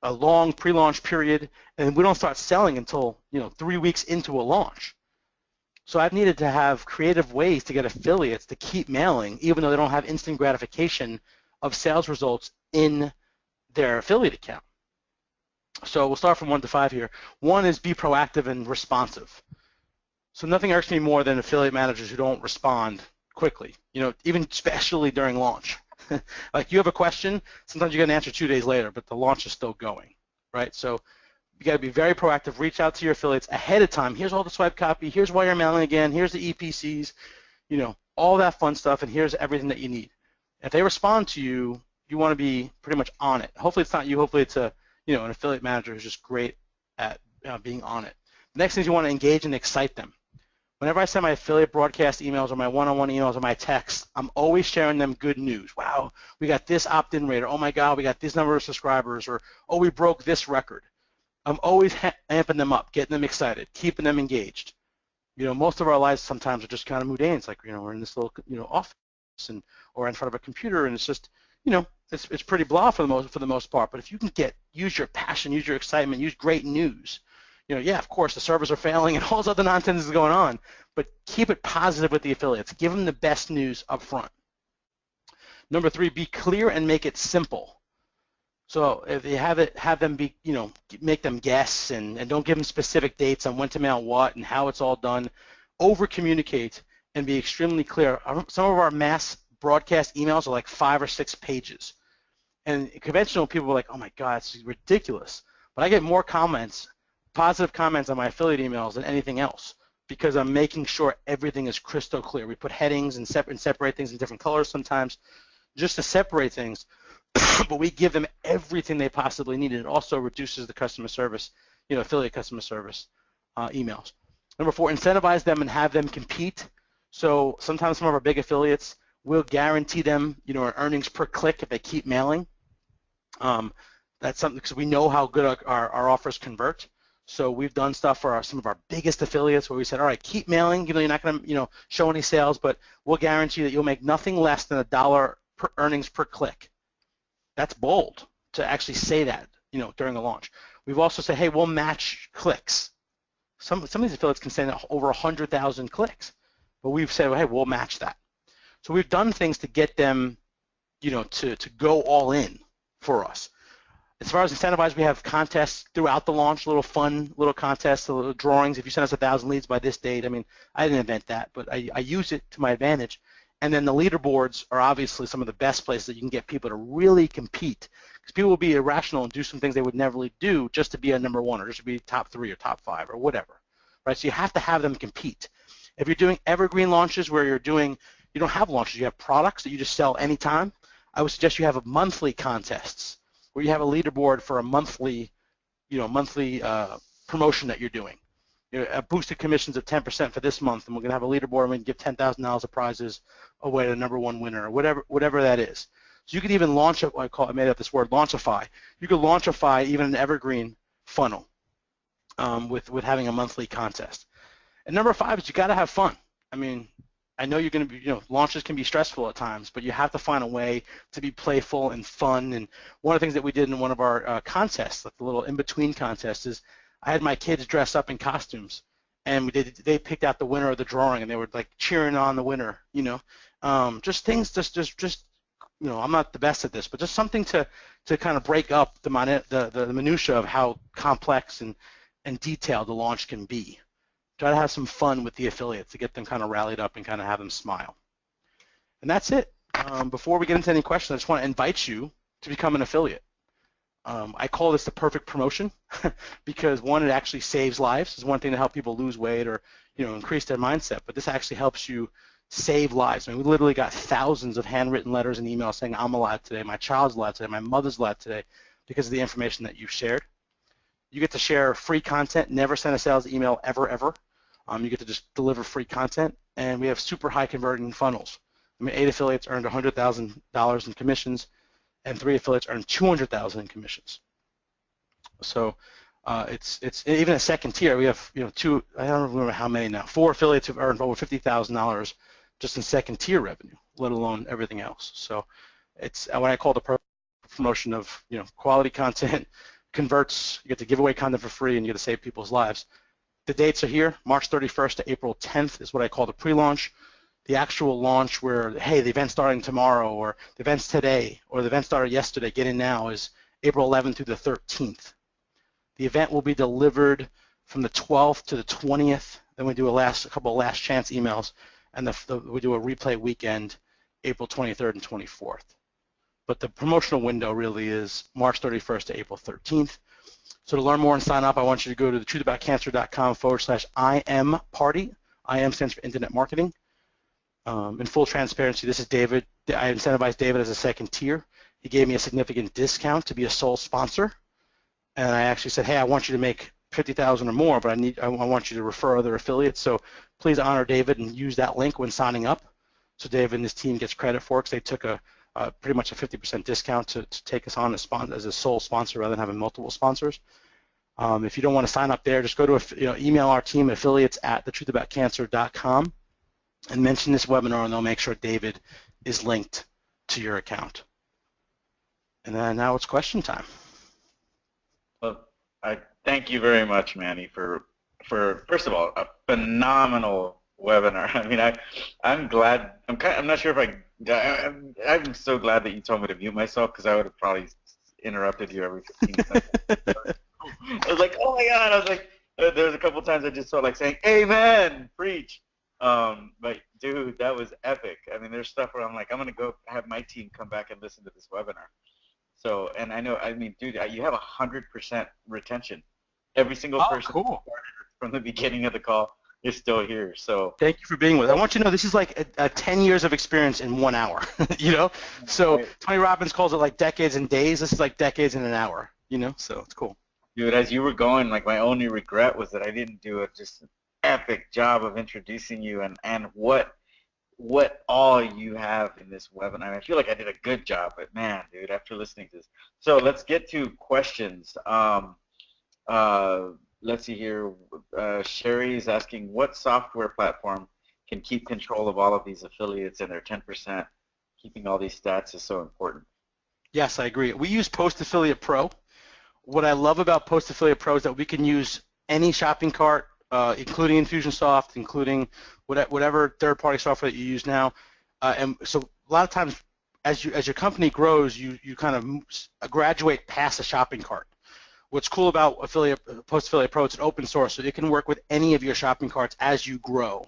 [SPEAKER 5] a long pre-launch period, and we don't start selling until 3 weeks into a launch. So I've needed to have creative ways to get affiliates to keep mailing, even though they don't have instant gratification of sales results in their affiliate account. So we'll start from 1 to 5 here. 1 is be proactive and responsive. So nothing irks me more than affiliate managers who don't respond quickly, even especially during launch. Like, you have a question, sometimes you get an answer 2 days later, but the launch is still going, right? So you got to be very proactive. Reach out to your affiliates ahead of time. Here's all the swipe copy. Here's why you're mailing again. Here's the EPCs, all that fun stuff, and here's everything that you need. If they respond to you, you want to be pretty much on it. Hopefully it's not you. Hopefully it's an affiliate manager who's just great at being on it. The next thing is you want to engage and excite them. Whenever I send my affiliate broadcast emails or my one-on-one emails or my texts, I'm always sharing them good news. Wow, we got this opt-in rate, or oh my God, we got this number of subscribers, or oh, we broke this record. I'm always amping them up, getting them excited, keeping them engaged. Most of our lives sometimes are just kind of mundane. It's like, we're in this little, office or in front of a computer, and it's just, it's pretty blah for the most part. But if you can use your passion, use your excitement, use great news. Yeah, of course, the servers are failing and all this other nonsense is going on, but keep it positive with the affiliates. Give them the best news up front. Number 3, be clear and make it simple. So if you have them be, make them guess and don't give them specific dates on when to mail what and how it's all done. Over communicate and be extremely clear. Some of our mass broadcast emails are like 5 or 6 pages. And conventional people are like, oh my God, it's ridiculous. But I get more comments, positive comments on my affiliate emails than anything else, because I'm making sure everything is crystal clear. We put headings and separate things in different colors sometimes just to separate things, but we give them everything they possibly need, and it also reduces the customer service, affiliate customer service emails. Number 4, incentivize them and have them compete. So sometimes some of our big affiliates will guarantee them, an earnings per click if they keep mailing. That's something because we know how good our offers convert. So we've done stuff for some of our biggest affiliates where we said, all right, keep mailing, even though you're not going to, show any sales, but we'll guarantee that you'll make nothing less than $1 per earnings per click. That's bold to actually say that, during a launch. We've also said, hey, we'll match clicks. Some of these affiliates can send over 100,000 clicks, but we've said, well, hey, we'll match that. So we've done things to get them, to go all in for us. As far as incentivize, we have contests throughout the launch, little fun, little contests, little drawings. If you send us 1,000 leads by this date, I didn't invent that, but I use it to my advantage. And then the leaderboards are obviously some of the best places that you can get people to really compete, because people will be irrational and do some things they would never do just to be a number one or just to be top 3 or top 5 or whatever, right? So you have to have them compete. If you're doing evergreen launches where you don't have launches, you have products that you just sell anytime, I would suggest you have a monthly contests where you have a leaderboard for a monthly promotion that you're doing. Boosted commissions of 10% for this month, and we're going to have a leaderboard and we can give $10,000 of prizes away to the number one winner, or whatever that is. So you could even launch I made up this word, launchify. You could launchify even an evergreen funnel with having a monthly contest. And number 5 is you got to have fun. I know you're going to be, launches can be stressful at times, but you have to find a way to be playful and fun. And one of the things that we did in one of our contests, like the little in-between contest, is I had my kids dress up in costumes, and they picked out the winner of the drawing, and they were like cheering on the winner, just things, just I'm not the best at this, but just something to kind of break up the minutia of how complex and detailed the launch can be. Try to have some fun with the affiliates to get them kind of rallied up and kind of have them smile. And that's it. Before we get into any questions, I just want to invite you to become an affiliate. I call this the perfect promotion because, one, it actually saves lives. It's one thing to help people lose weight or increase their mindset, but this actually helps you save lives. We literally got thousands of handwritten letters and emails saying, I'm alive today, my child's alive today, my mother's alive today, because of the information that you've shared. You get to share free content, never send a sales email ever. You get to just deliver free content, and we have super high converting funnels. 8 affiliates earned $100,000 in commissions, and 3 affiliates earned $200,000 in commissions. So it's even a second tier. We have I don't remember how many now. 4 affiliates have earned over $50,000 just in second tier revenue, let alone everything else. So it's what I call the promotion of quality content. Converts, you get to give away content for free, and you get to save people's lives. The dates are here. March 31st to April 10th is what I call the pre-launch. The actual launch where, hey, the event's starting tomorrow, or the event's today, or the event started yesterday, get in now, is April 11th through the 13th. The event will be delivered from the 12th to the 20th. Then we do a couple of last chance emails, and we do a replay weekend, April 23rd and 24th. But the promotional window really is March 31st to April 13th. So to learn more and sign up, I want you to go to thetruthAboutCancer.com/IM party. IM stands for Internet Marketing. In full transparency, this is David. I incentivized David as a second tier. He gave me a significant discount to be a sole sponsor. And I actually said, hey, I want you to make $50,000 or more, but I want you to refer other affiliates. So please honor David and use that link when signing up. So David and his team gets credit for it because they took pretty much a 50% discount to take us on as a sole sponsor rather than having multiple sponsors. If you don't want to sign up there, just go to email our team, affiliates@thetruthAboutCancer.com, and mention this webinar, and they'll make sure David is linked to your account. And then now it's question time.
[SPEAKER 2] Well, I thank you very much, Manny, for first of all, a phenomenal webinar. I'm glad. I'm not sure if I'm so glad that you told me to mute myself, because I would have probably interrupted you every 15 seconds. I was like, oh my God. I was like, there was a couple times I just felt like saying, amen, preach. But dude, that was epic. There's stuff where I'm like, I'm going to go have my team come back and listen to this webinar. So, and I know, dude, you have 100% retention. Every single person from the beginning of the call is still here. So
[SPEAKER 5] thank you for being with us. I want you to know this is like a 10 years of experience in 1 hour. So right. Tony Robbins calls it like decades in days. This is like decades in an hour. So it's cool.
[SPEAKER 2] Dude, as you were going, like, my only regret was that I didn't do just an epic job of introducing you and what what all you have in this webinar. I feel like I did a good job, but man, dude, after listening to this. So let's get to questions. Uh, let's see here. Sherry is asking, what software platform can keep control of all of these affiliates and their 10%? Keeping all these stats is so important.
[SPEAKER 5] Yes, I agree. We use Post Affiliate Pro. What I love about Post Affiliate Pro is that we can use any shopping cart, including Infusionsoft, including whatever third-party software that you use now. And so a lot of times, as your company grows, you kind of graduate past a shopping cart. What's cool about Post Affiliate Pro, it's an open source, so it can work with any of your shopping carts as you grow.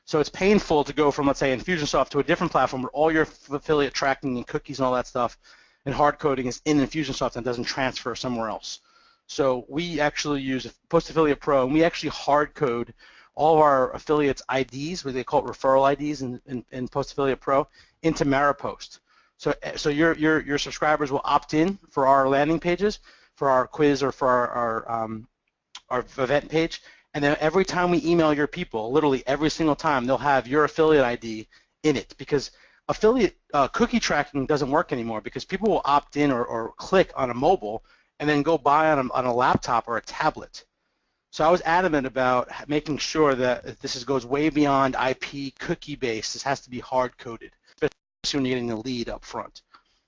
[SPEAKER 5] So it's painful to go from, let's say, Infusionsoft to a different platform where all your affiliate tracking and cookies and all that stuff and hard coding is in Infusionsoft and doesn't transfer somewhere else. So we actually use Post Affiliate Pro, and we actually hard code all of our affiliates' IDs, what they call it referral IDs in Post Affiliate Pro, into Maripost. So your subscribers will opt in for our landing pages, for our quiz or for our event page, and then every time we email your people, literally every single time, they'll have your affiliate ID in it, because affiliate cookie tracking doesn't work anymore, because people will opt in or click on a mobile and then go buy on a laptop or a tablet. So I was adamant about making sure that this goes way beyond IP cookie based. This has to be hard coded, especially when you're getting the lead up front.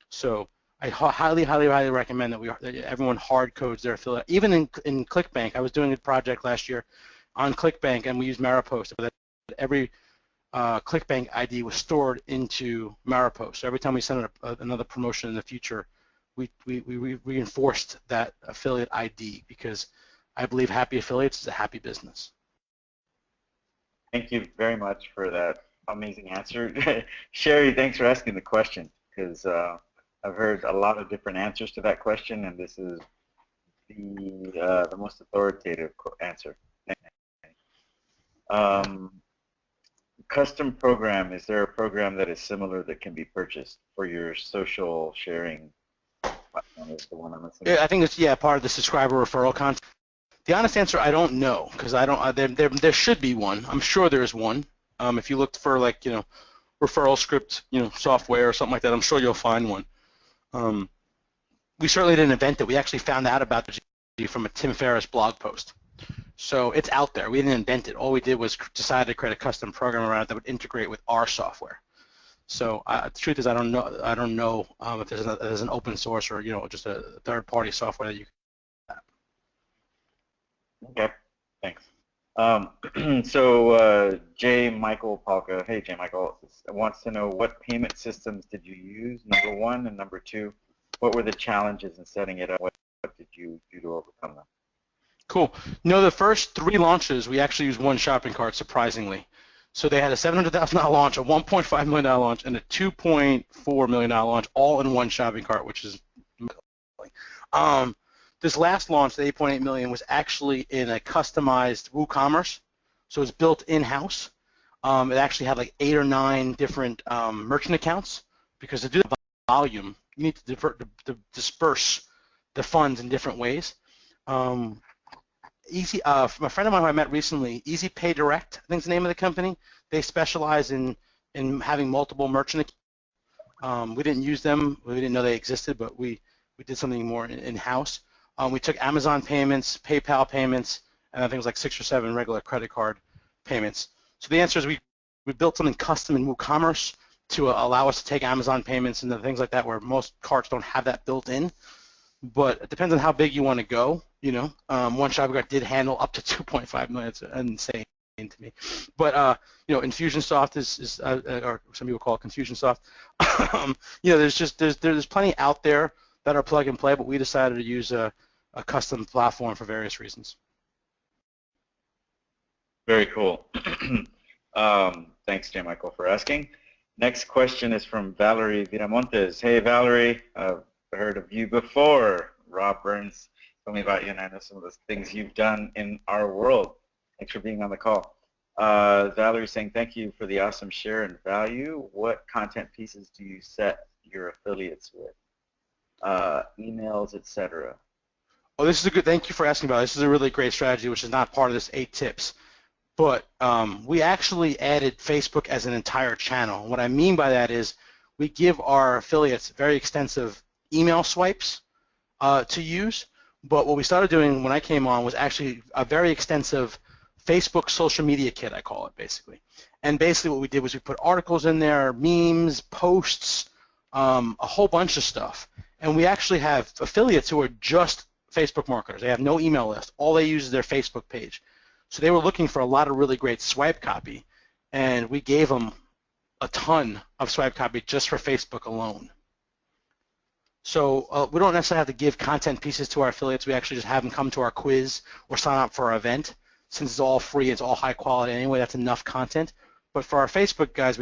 [SPEAKER 5] So I highly recommend that everyone hard codes their affiliate. Even in ClickBank, I was doing a project last year on ClickBank, and we used Maripost. That every ClickBank ID was stored into Maripost. So every time we sent another promotion in the future, we reinforced that affiliate ID, because I believe happy affiliates is a happy business.
[SPEAKER 2] Thank you very much for that amazing answer. Sherry, thanks for asking the question, because I've heard a lot of different answers to that question, and this is the most authoritative answer. Custom program, is there a program that is similar that can be purchased for your social sharing platform? Is the one I'm assuming?
[SPEAKER 5] Yeah, I think it's part of the subscriber referral content. The honest answer, I don't know, because I don't. There should be one. I'm sure there's one. If you looked for referral script software or something like that, I'm sure you'll find one. We certainly didn't invent it. We actually found out about it from a Tim Ferriss blog post. So it's out there. We didn't invent it. All we did was decide to create a custom program around it that would integrate with our software. So the truth is, I don't know if there's an open source or just a third-party software that you can.
[SPEAKER 2] Okay, thanks. So J. Michael Palka, hey J. Michael, wants to know, what payment systems did you use, number one, and number two, what were the challenges in setting it up? What did you do to overcome them?
[SPEAKER 5] Cool. No, the first 3 launches, we actually used one shopping cart, surprisingly. So they had a $700,000 launch, a $1.5 million launch, and a $2.4 million launch, all in one shopping cart, which is this last launch, the $8.8 million, was actually in a customized WooCommerce, so it's built in-house. It actually had like 8 or 9 different merchant accounts, because to do the volume, you need to disperse the funds in different ways. A friend of mine who I met recently, Easy Pay Direct, I think is the name of the company. They specialize in having multiple merchant accounts. We didn't use them. We didn't know they existed, but we did something more in-house. We took Amazon payments, PayPal payments, and I think it was like 6 or 7 regular credit card payments. So the answer is we built something custom in WooCommerce to allow us to take Amazon payments and things like that, where most carts don't have that built in. But it depends on how big you want to go. One shopping cart did handle up to 2.5 million. It's insane to me. But Infusionsoft is or some people call it Confusionsoft. There's plenty out there that are plug and play, but we decided to use a custom platform for various reasons.
[SPEAKER 2] Very cool. Thanks, J. Michael, for asking. Next question is from Valerie Viramontes. Hey, Valerie, I've heard of you before. Rob Burns told me about you, and I know some of the things you've done in our world. Thanks for being on the call. Valerie saying, thank you for the awesome share and value. What content pieces do you set your affiliates with? Emails, etc.
[SPEAKER 5] Oh, this is a good. Thank you for asking about it. This is a really great strategy, which is not part of this 8 tips. but we actually added Facebook as an entire channel. And what I mean by that is we give our affiliates very extensive email swipes to use, but what we started doing when I came on was actually a very extensive Facebook social media kit, I call it, basically. And basically what we did was we put articles in there, memes, posts, a whole bunch of stuff. And we actually have affiliates who are just Facebook marketers. They have no email list. All they use is their Facebook page. So they were looking for a lot of really great swipe copy, and we gave them a ton of swipe copy just for Facebook alone. So we don't necessarily have to give content pieces to our affiliates. We actually just have them come to our quiz or sign up for our event. Since it's all free, it's all high quality anyway, that's enough content. But for our Facebook guys,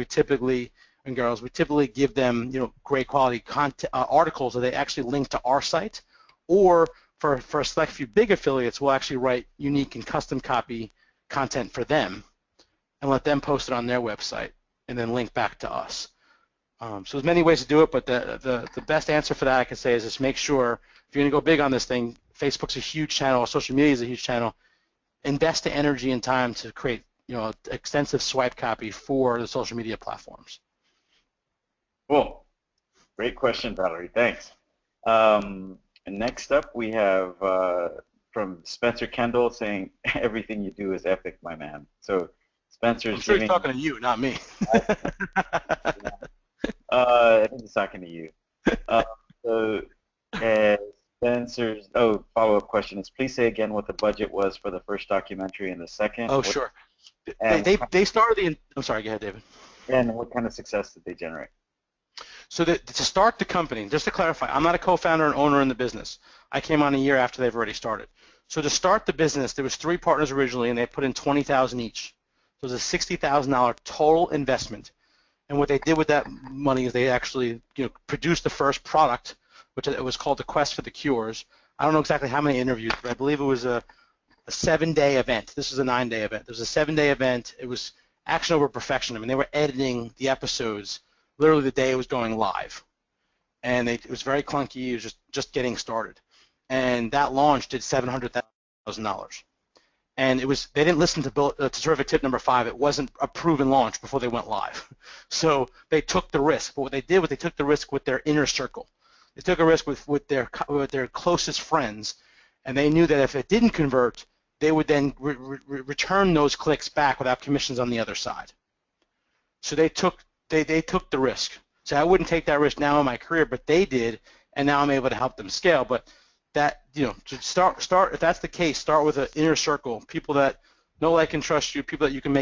[SPEAKER 5] and girls, we typically give them, great quality content, articles that they actually link to our site, or for a select few big affiliates, we'll actually write unique and custom copy content for them and let them post it on their website and then link back to us. So there's many ways to do it, but the best answer for that I can say is just make sure if you're going to go big on this thing, Facebook's a huge channel, social media is a huge channel, invest the energy and time to create extensive swipe copy for the social media platforms.
[SPEAKER 2] Cool. Great question, Valerie. Thanks. And next up, we have from Spencer Kendall saying, everything you do is epic, my man. So Spencer's
[SPEAKER 5] I'm sure he's talking to you, not me.
[SPEAKER 2] I think he's talking to you. Spencer's follow-up question is, please say again what the budget was for the first documentary and the second.
[SPEAKER 5] Oh, sure. They started I'm sorry, go ahead, David.
[SPEAKER 2] And what kind of success did they generate?
[SPEAKER 5] So to start the company, just to clarify, I'm not a co-founder and owner in the business. I came on a year after they've already started. So to start the business, there was 3 partners originally, and they put in $20,000 each. So it was a $60,000 total investment. And what they did with that money is they actually produced the first product, which it was called the Quest for the Cures. I don't know exactly how many interviews, but I believe it was a 7-day event. This was a 9-day event. It was a 7-day event. It was action over perfection. I mean, they were editing the episodes literally the day it was going live. And it was very clunky. It was just getting started. And that launch did $700,000. And they didn't listen to terrific tip number 5. It wasn't a proven launch before they went live. So they took the risk. But what they did was they took the risk with their inner circle. They took a risk with their closest friends, and they knew that if it didn't convert, they would then return those clicks back without commissions on the other side. So they took the risk. So I wouldn't take that risk now in my career, but they did, and now I'm able to help them scale. But that, to start if that's the case, start with an inner circle, people that know, like, and trust you, people that you can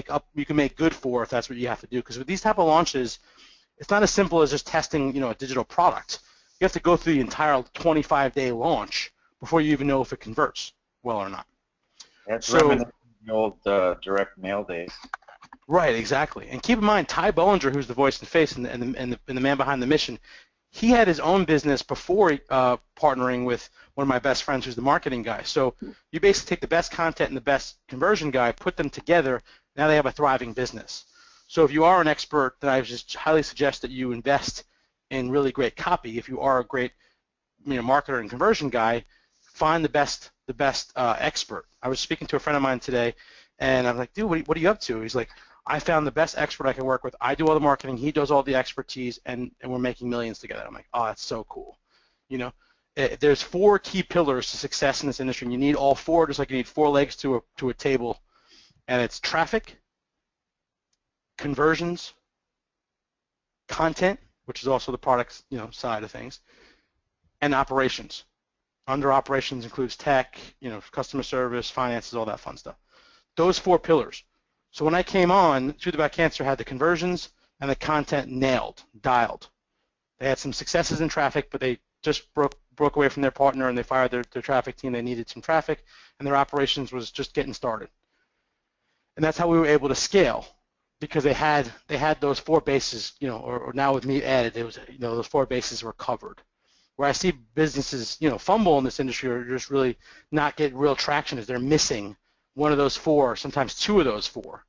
[SPEAKER 5] make good for if that's what you have to do. Because with these type of launches, it's not as simple as just testing, a digital product. You have to go through the entire 25-day launch before you even know if it converts well or not.
[SPEAKER 2] That's reminiscent of the old direct mail days.
[SPEAKER 5] Right, exactly. And keep in mind, Ty Bollinger, who's the voice and face and the man behind the mission, he had his own business before partnering with one of my best friends who's the marketing guy. So you basically take the best content and the best conversion guy, put them together, now they have a thriving business. So if you are an expert, then I just highly suggest that you invest in really great copy. If you are a great marketer and conversion guy, find the best expert. I was speaking to a friend of mine today, and I'm like, dude, what are you up to? He's like, I found the best expert I can work with. I do all the marketing, he does all the expertise, and we're making millions together. I'm like, oh, that's so cool. There's 4 key pillars to success in this industry, and you need all 4, just like you need 4 legs to a table, and it's traffic, conversions, content, which is also the product side of things, and operations. Under operations includes tech, customer service, finances, all that fun stuff. Those 4 pillars. So when I came on, Truth About Cancer had the conversions and the content nailed, dialed. They had some successes in traffic, but they just broke away from their partner and they fired their traffic team. They needed some traffic, and their operations was just getting started. And that's how we were able to scale, because they had those 4 bases, or now with me added, it was those 4 bases were covered. Where I see businesses, fumble in this industry or just really not get real traction is they're missing one of those 4, sometimes 2 of those 4,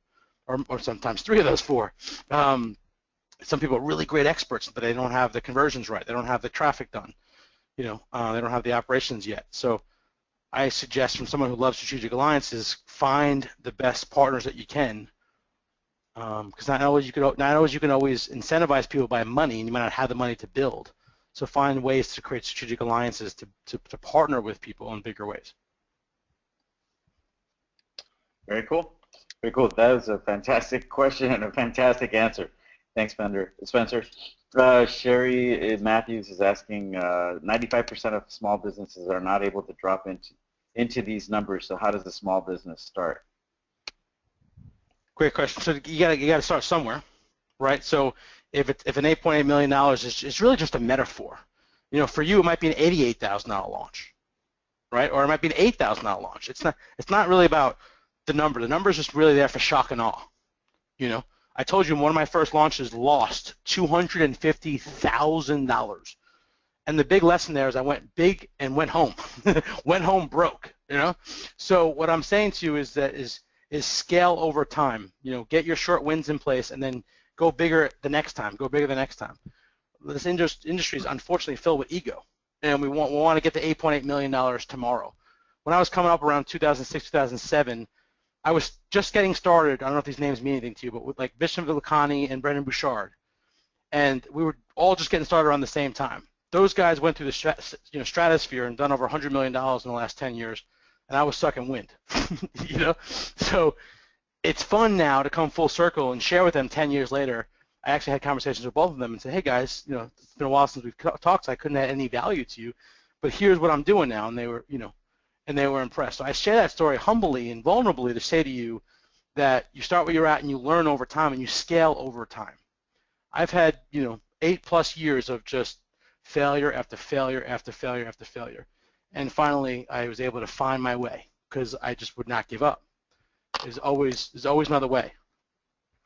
[SPEAKER 5] or sometimes 3 of those 4. Some people are really great experts, but they don't have the conversions right. They don't have the traffic done. They don't have the operations yet. So I suggest from someone who loves strategic alliances, find the best partners that you can, because not always you can always incentivize people by money, and you might not have the money to build. So find ways to create strategic alliances to partner with people in bigger ways.
[SPEAKER 2] Very cool. Very cool. That was a fantastic question and a fantastic answer. Thanks, Spencer. Sherry Matthews is asking, 95% of small businesses are not able to drop into these numbers. So how does a small business start?
[SPEAKER 5] Great question. So you gotta start somewhere, right? So if an $8.8 million is really just a metaphor, for you it might be an $88,000 launch, right? Or it might be an $8,000 launch. It's not really about the number. The number is just really there for shock and awe. I told you one of my first launches lost $250,000, and the big lesson there is I went big and went home, went home broke. So what I'm saying to you is scale over time. Get your short wins in place and then go bigger the next time. Go bigger the next time. This industry is unfortunately filled with ego, and we want to get to $8.8 million tomorrow. When I was coming up around 2006, 2007, I was just getting started. I don't know if these names mean anything to you, but with like Bishop Villicani and Brendan Bouchard, and we were all just getting started around the same time. Those guys went through the stratosphere and done over $100 million in the last 10 years, and I was sucking wind. So it's fun now to come full circle and share with them 10 years later. I actually had conversations with both of them and said, hey guys, it's been a while since we've talked, so I couldn't add any value to you, but here's what I'm doing now, and they were, and they were impressed. So I share that story humbly and vulnerably to say to you that you start where you're at and you learn over time and you scale over time. I've had, 8+ years of just failure after failure after failure after failure. And finally, I was able to find my way because I just would not give up. There's always another way.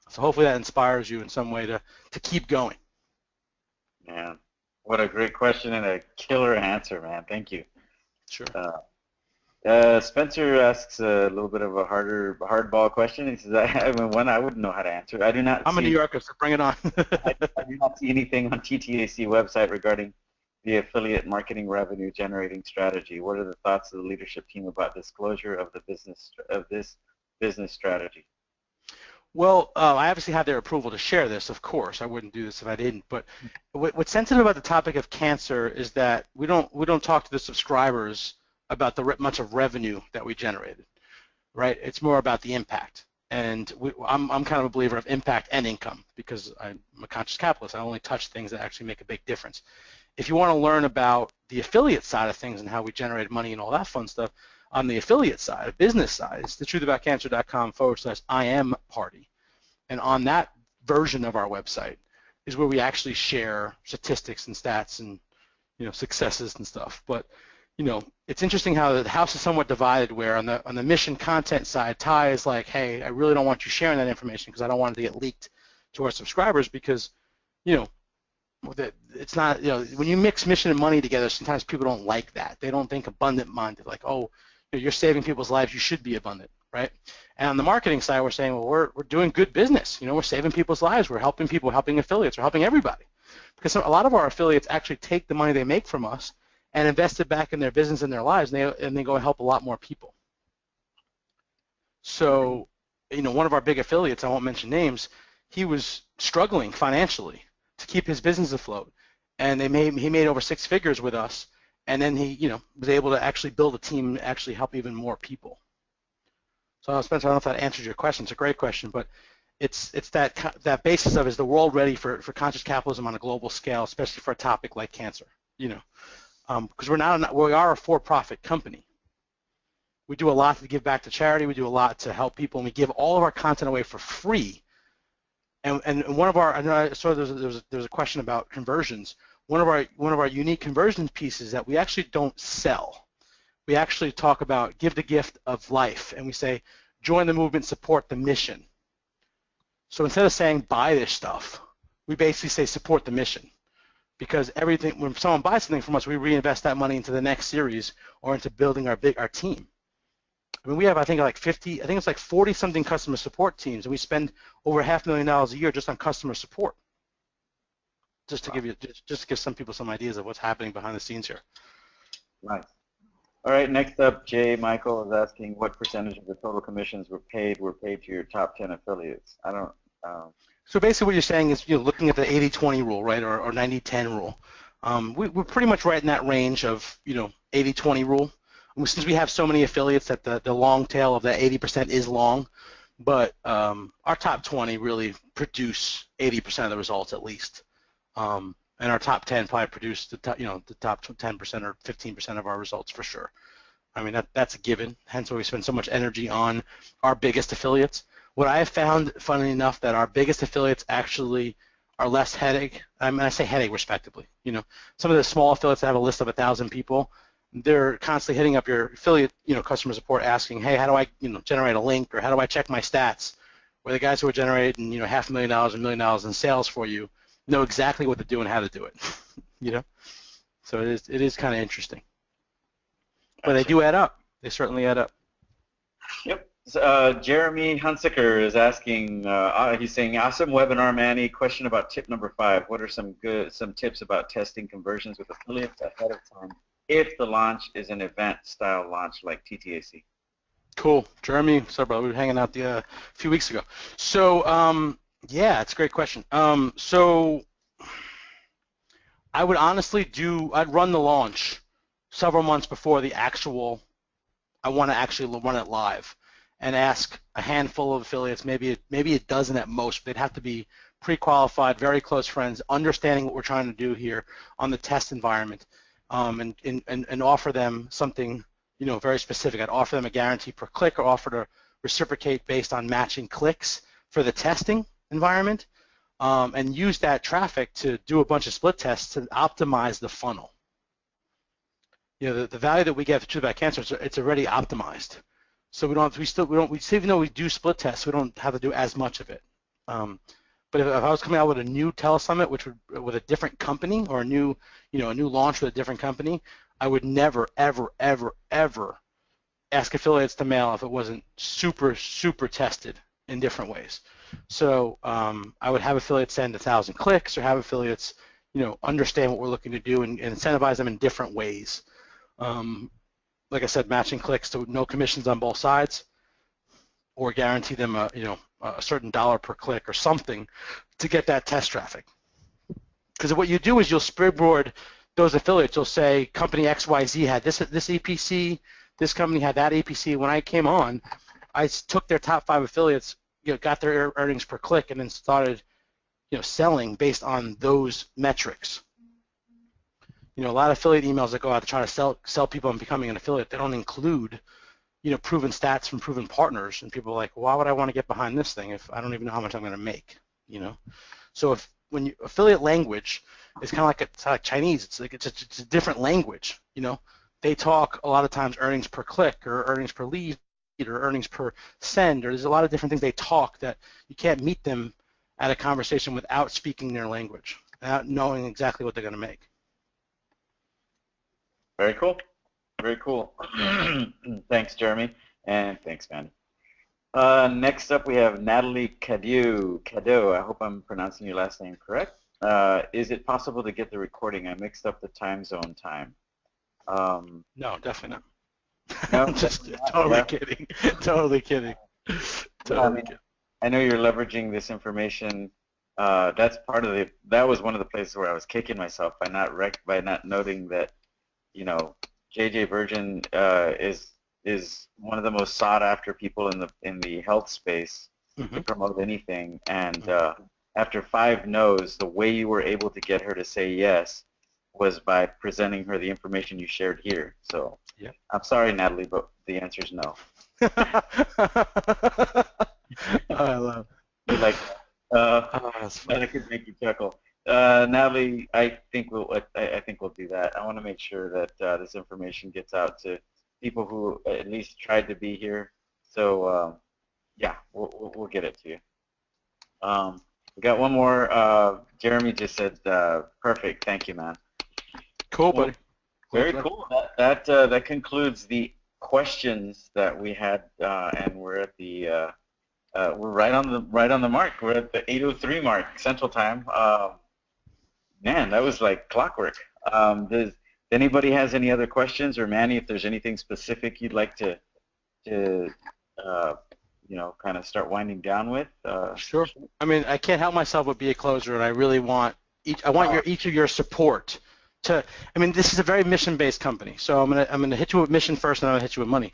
[SPEAKER 5] So hopefully that inspires you in some way to keep going.
[SPEAKER 2] Man, what a great question and a killer answer, man. Thank you.
[SPEAKER 5] Sure.
[SPEAKER 2] Spencer asks a little bit of a hardball question. He says, one I wouldn't know how to answer. I do not.
[SPEAKER 5] I'm a New Yorker, so bring it on.
[SPEAKER 2] I do not see anything on TTAC website regarding the affiliate marketing revenue generating strategy. What are the thoughts of the leadership team about disclosure of this business strategy?
[SPEAKER 5] Well, I obviously have their approval to share this, of course. I wouldn't do this if I didn't. But what's sensitive about the topic of cancer is that we don't talk to the subscribers about the much of revenue that we generated, right? It's more about the impact. And I'm kind of a believer of impact and income because I'm a conscious capitalist. I only touch things that actually make a big difference. If you want to learn about the affiliate side of things and how we generate money and all that fun stuff, on the affiliate side, the business side, it's thetruthAboutCancer.com/IM party. And on that version of our website is where we actually share statistics and stats and successes and stuff. But it's interesting how the house is somewhat divided where on the mission content side, Ty is like, hey, I really don't want you sharing that information because I don't want it to get leaked to our subscribers because, it's not, when you mix mission and money together, sometimes people don't like that. They don't think abundant-minded, like, oh, you're saving people's lives, you should be abundant, right? And on the marketing side, we're saying, well, we're doing good business. We're saving people's lives. We're helping people, helping affiliates. We're helping everybody. Because a lot of our affiliates actually take the money they make from us and invest it back in their business and their lives, and they go and help a lot more people. So, one of our big affiliates, I won't mention names, he was struggling financially to keep his business afloat, and he made over 6 figures with us, and then he, was able to actually build a team and actually help even more people. So, Spencer, I don't know if that answers your question. It's a great question, but it's that basis of, is the world ready for conscious capitalism on a global scale, especially for a topic like cancer? Because we are a for-profit company. We do a lot to give back to charity. We do a lot to help people, and we give all of our content away for free. And one of our, I saw there was a question about conversions. One of our unique conversion pieces that we actually don't sell. We actually talk about give the gift of life, and we say join the movement, support the mission. So instead of saying buy this stuff, we basically say support the mission. Because everything, when someone buys something from us, we reinvest that money into the next series or into building our team. I mean, we have, I think it's like 40-something customer support teams, and we spend over $500,000 a year just on customer support. Just to give some people some ideas of what's happening behind the scenes here.
[SPEAKER 2] Nice. All right, next up, Jay Michael is asking what percentage of the total commissions were paid to your top 10 affiliates. I don't.
[SPEAKER 5] So basically what you're saying is, looking at the 80-20 rule, right, or 90-10 rule. We're pretty much right in that range of, 80-20 rule. Since we have so many affiliates that the long tail of that 80% is long, but our top 20 really produce 80% of the results at least. And our top 10 probably produce the top 10% or 15% of our results for sure. I mean, that's a given, hence why we spend so much energy on our biggest affiliates. What I have found, funnily enough, that our biggest affiliates actually are less headache. I mean, I say headache respectively. Some of the small affiliates that have a list of 1,000 people, they're constantly hitting up your affiliate, customer support asking, hey, how do I, generate a link, or how do I check my stats? Where the guys who are generating, $500,000, $1 million in sales for you know exactly what to do and how to do it. So it is kind of interesting. But they do add up. They certainly add up.
[SPEAKER 2] Yep. Jeremy Hunsaker is asking, he's saying, awesome webinar, Manny. Question about tip number 5. What are some tips about testing conversions with affiliates ahead of time if the launch is an event-style launch like TTAC?
[SPEAKER 5] Cool. Jeremy, sorry, brother. We were hanging out a few weeks ago. So, yeah, it's a great question. So I would honestly I'd run the launch several months before the actual, I want to actually run it live, and ask a handful of affiliates, maybe a dozen at most. They'd have to be pre-qualified, very close friends, understanding what we're trying to do here on the test environment, and offer them something, very specific. I'd offer them a guarantee per click, or offer to reciprocate based on matching clicks for the testing environment, and use that traffic to do a bunch of split tests to optimize the funnel. The value that we get for Truth About Cancer, it's already optimized. So even though we do split tests, we don't have to do as much of it. But if I was coming out with a new telesummit, with a different company, or a new launch with a different company, I would never, ever, ever, ever ask affiliates to mail if it wasn't super, super tested in different ways. So I would have affiliates send 1,000 clicks, or have affiliates, understand what we're looking to do and incentivize them in different ways. Like I said, matching clicks to no commissions on both sides, or guarantee them a certain dollar per click or something to get that test traffic. Because what you do is you'll springboard those affiliates. You'll say company XYZ had this EPC, this company had that EPC. When I came on, I took their top 5 affiliates, got their earnings per click, and then started selling based on those metrics. A lot of affiliate emails that go out to try to sell people on becoming an affiliate, they don't include, proven stats from proven partners, and people are like, why would I want to get behind this thing if I don't even know how much I'm going to make, So when affiliate language is kind of like it's like Chinese, it's a different language, They talk a lot of times earnings per click, or earnings per lead, or earnings per send, or there's a lot of different things they talk that you can't meet them at a conversation without speaking their language, without knowing exactly what they're going to make.
[SPEAKER 2] Very cool. Very cool. Thanks, Jeremy, and thanks, Manny. Next up, we have Natalie Cadeau. I hope I'm pronouncing your last name correct. Is it possible to get the recording? I mixed up the time zone time.
[SPEAKER 5] No, definitely not.
[SPEAKER 2] No,
[SPEAKER 5] I'm just totally kidding. Totally kidding. Totally kidding.
[SPEAKER 2] I know you're leveraging this information. That was one of the places where I was kicking myself by not noting that, JJ Virgin is one of the most sought after people in the health space to promote anything. And after 5 no's, the way you were able to get her to say yes was by presenting her the information you shared here. So
[SPEAKER 5] yeah.
[SPEAKER 2] I'm sorry, Natalie, but the answer is no.
[SPEAKER 5] I love
[SPEAKER 2] it. Like,
[SPEAKER 5] that's funny.
[SPEAKER 2] that could make you chuckle. Natalie, I think we'll do that. I want to make sure that this information gets out to people who at least tried to be here. So yeah, we'll get it to you. We got one more. Jeremy just said, perfect. Thank you, man.
[SPEAKER 5] Cool, buddy.
[SPEAKER 2] Very cool. That concludes the questions that we had, and we're at the we're right on the mark. We're at the 8:03 mark Central Time. Man, that was like clockwork. Anybody has any other questions, or Manny, if there's anything specific you'd like to kind of start winding down with?
[SPEAKER 5] Sure. I mean, I can't help myself but be a closer, and I really want each of your support to. I mean, this is a very mission-based company, so I'm gonna hit you with mission first, and I'm gonna hit you with money.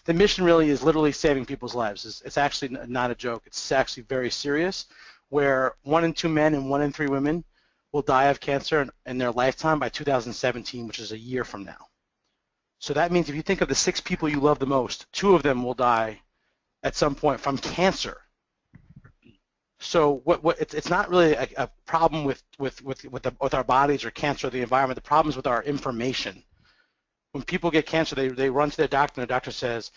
[SPEAKER 5] The mission really is literally saving people's lives. It's actually not a joke. It's actually very serious. Where 1 in 2 men and 1 in 3 women will die of cancer in their lifetime by 2017, which is a year from now. So that means if you think of the 6 people you love the most, 2 of them will die at some point from cancer. So it's not really a problem with our bodies or cancer or the environment. The problem is with our information. When people get cancer, they run to their doctor, and the doctor says,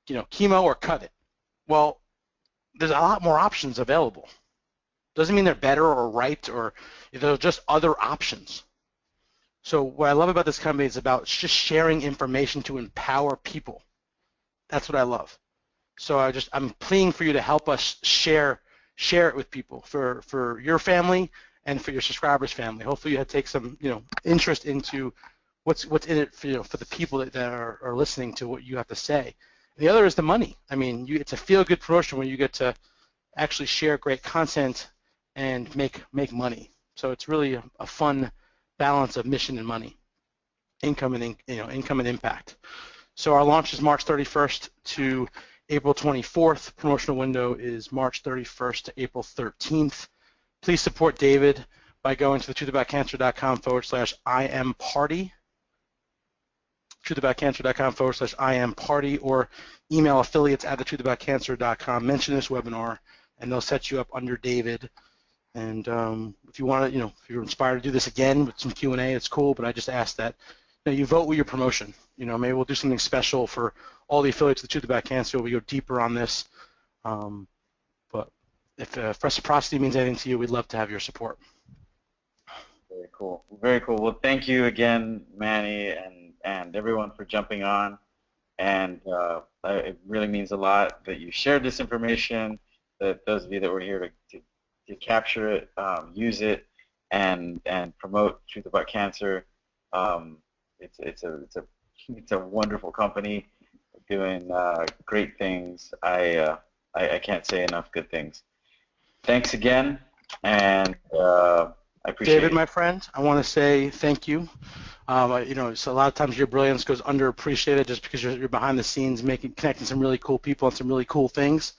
[SPEAKER 5] chemo or cut it. Well, there's a lot more options available. Doesn't mean they're better or right, or they're just other options. So what I love about this company is about just sharing information to empower people. That's what I love. So I'm pleading for you to help us share it with people, for your family and for your subscribers' family. Hopefully you take some interest into what's in it for the people that are listening to what you have to say. And the other is the money. I mean, it's a feel-good promotion where you get to actually share great content and make money. So it's really a fun balance of mission and money, income and impact. So our launch is March 31st to April 24th. Promotional window is March 31st to April 13th. Please support David by going to thetrutheaboutcancer.com/IamParty, thetrutheaboutcancer.com/IamParty, or email affiliates@thetrutheaboutcancer.com. Mention this webinar, and they'll set you up under David. And if you want to, if you're inspired to do this again with some Q&A, it's cool. But I just ask that you vote with your promotion. Maybe we'll do something special for all the affiliates of the Truth About Cancer. We go deeper on this. But if reciprocity means anything to you, we'd love to have your support.
[SPEAKER 2] Very cool. Very cool. Well, thank you again, Manny, and everyone for jumping on. And it really means a lot that you shared this information, that those of you that were here to capture it, use it, and promote Truth About Cancer. It's a wonderful company doing great things. I can't say enough good things. Thanks again, and I appreciate
[SPEAKER 5] David,
[SPEAKER 2] it.
[SPEAKER 5] my friend, I want to say thank you. So a lot of times your brilliance goes underappreciated just because you're behind the scenes, connecting some really cool people and some really cool things,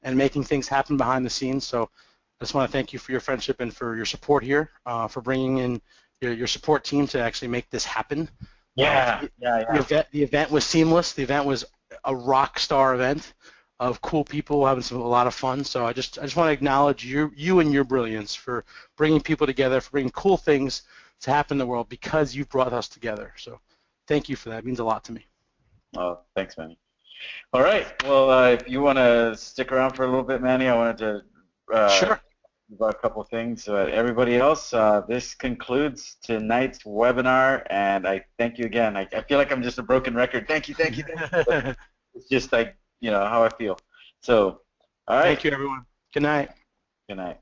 [SPEAKER 5] and making things happen behind the scenes. So I just want to thank you for your friendship and for your support here, for bringing in your support team to actually make this happen.
[SPEAKER 2] Yeah.
[SPEAKER 5] The event was seamless. The event was a rock star event of cool people having a lot of fun. So I just want to acknowledge you and your brilliance for bringing people together, for bringing cool things to happen in the world because you brought us together. So thank you for that. It means a lot to me.
[SPEAKER 2] Oh, thanks, Manny. All right. Well, if you want to stick around for a little bit, Manny, I wanted to
[SPEAKER 5] Sure.
[SPEAKER 2] about a couple of things. Everybody else, this concludes tonight's webinar, and I thank you again. I feel like I'm just a broken record. Thank you. But it's just like, how I feel. So, all right.
[SPEAKER 5] Thank you, everyone. Good night.
[SPEAKER 2] Good night.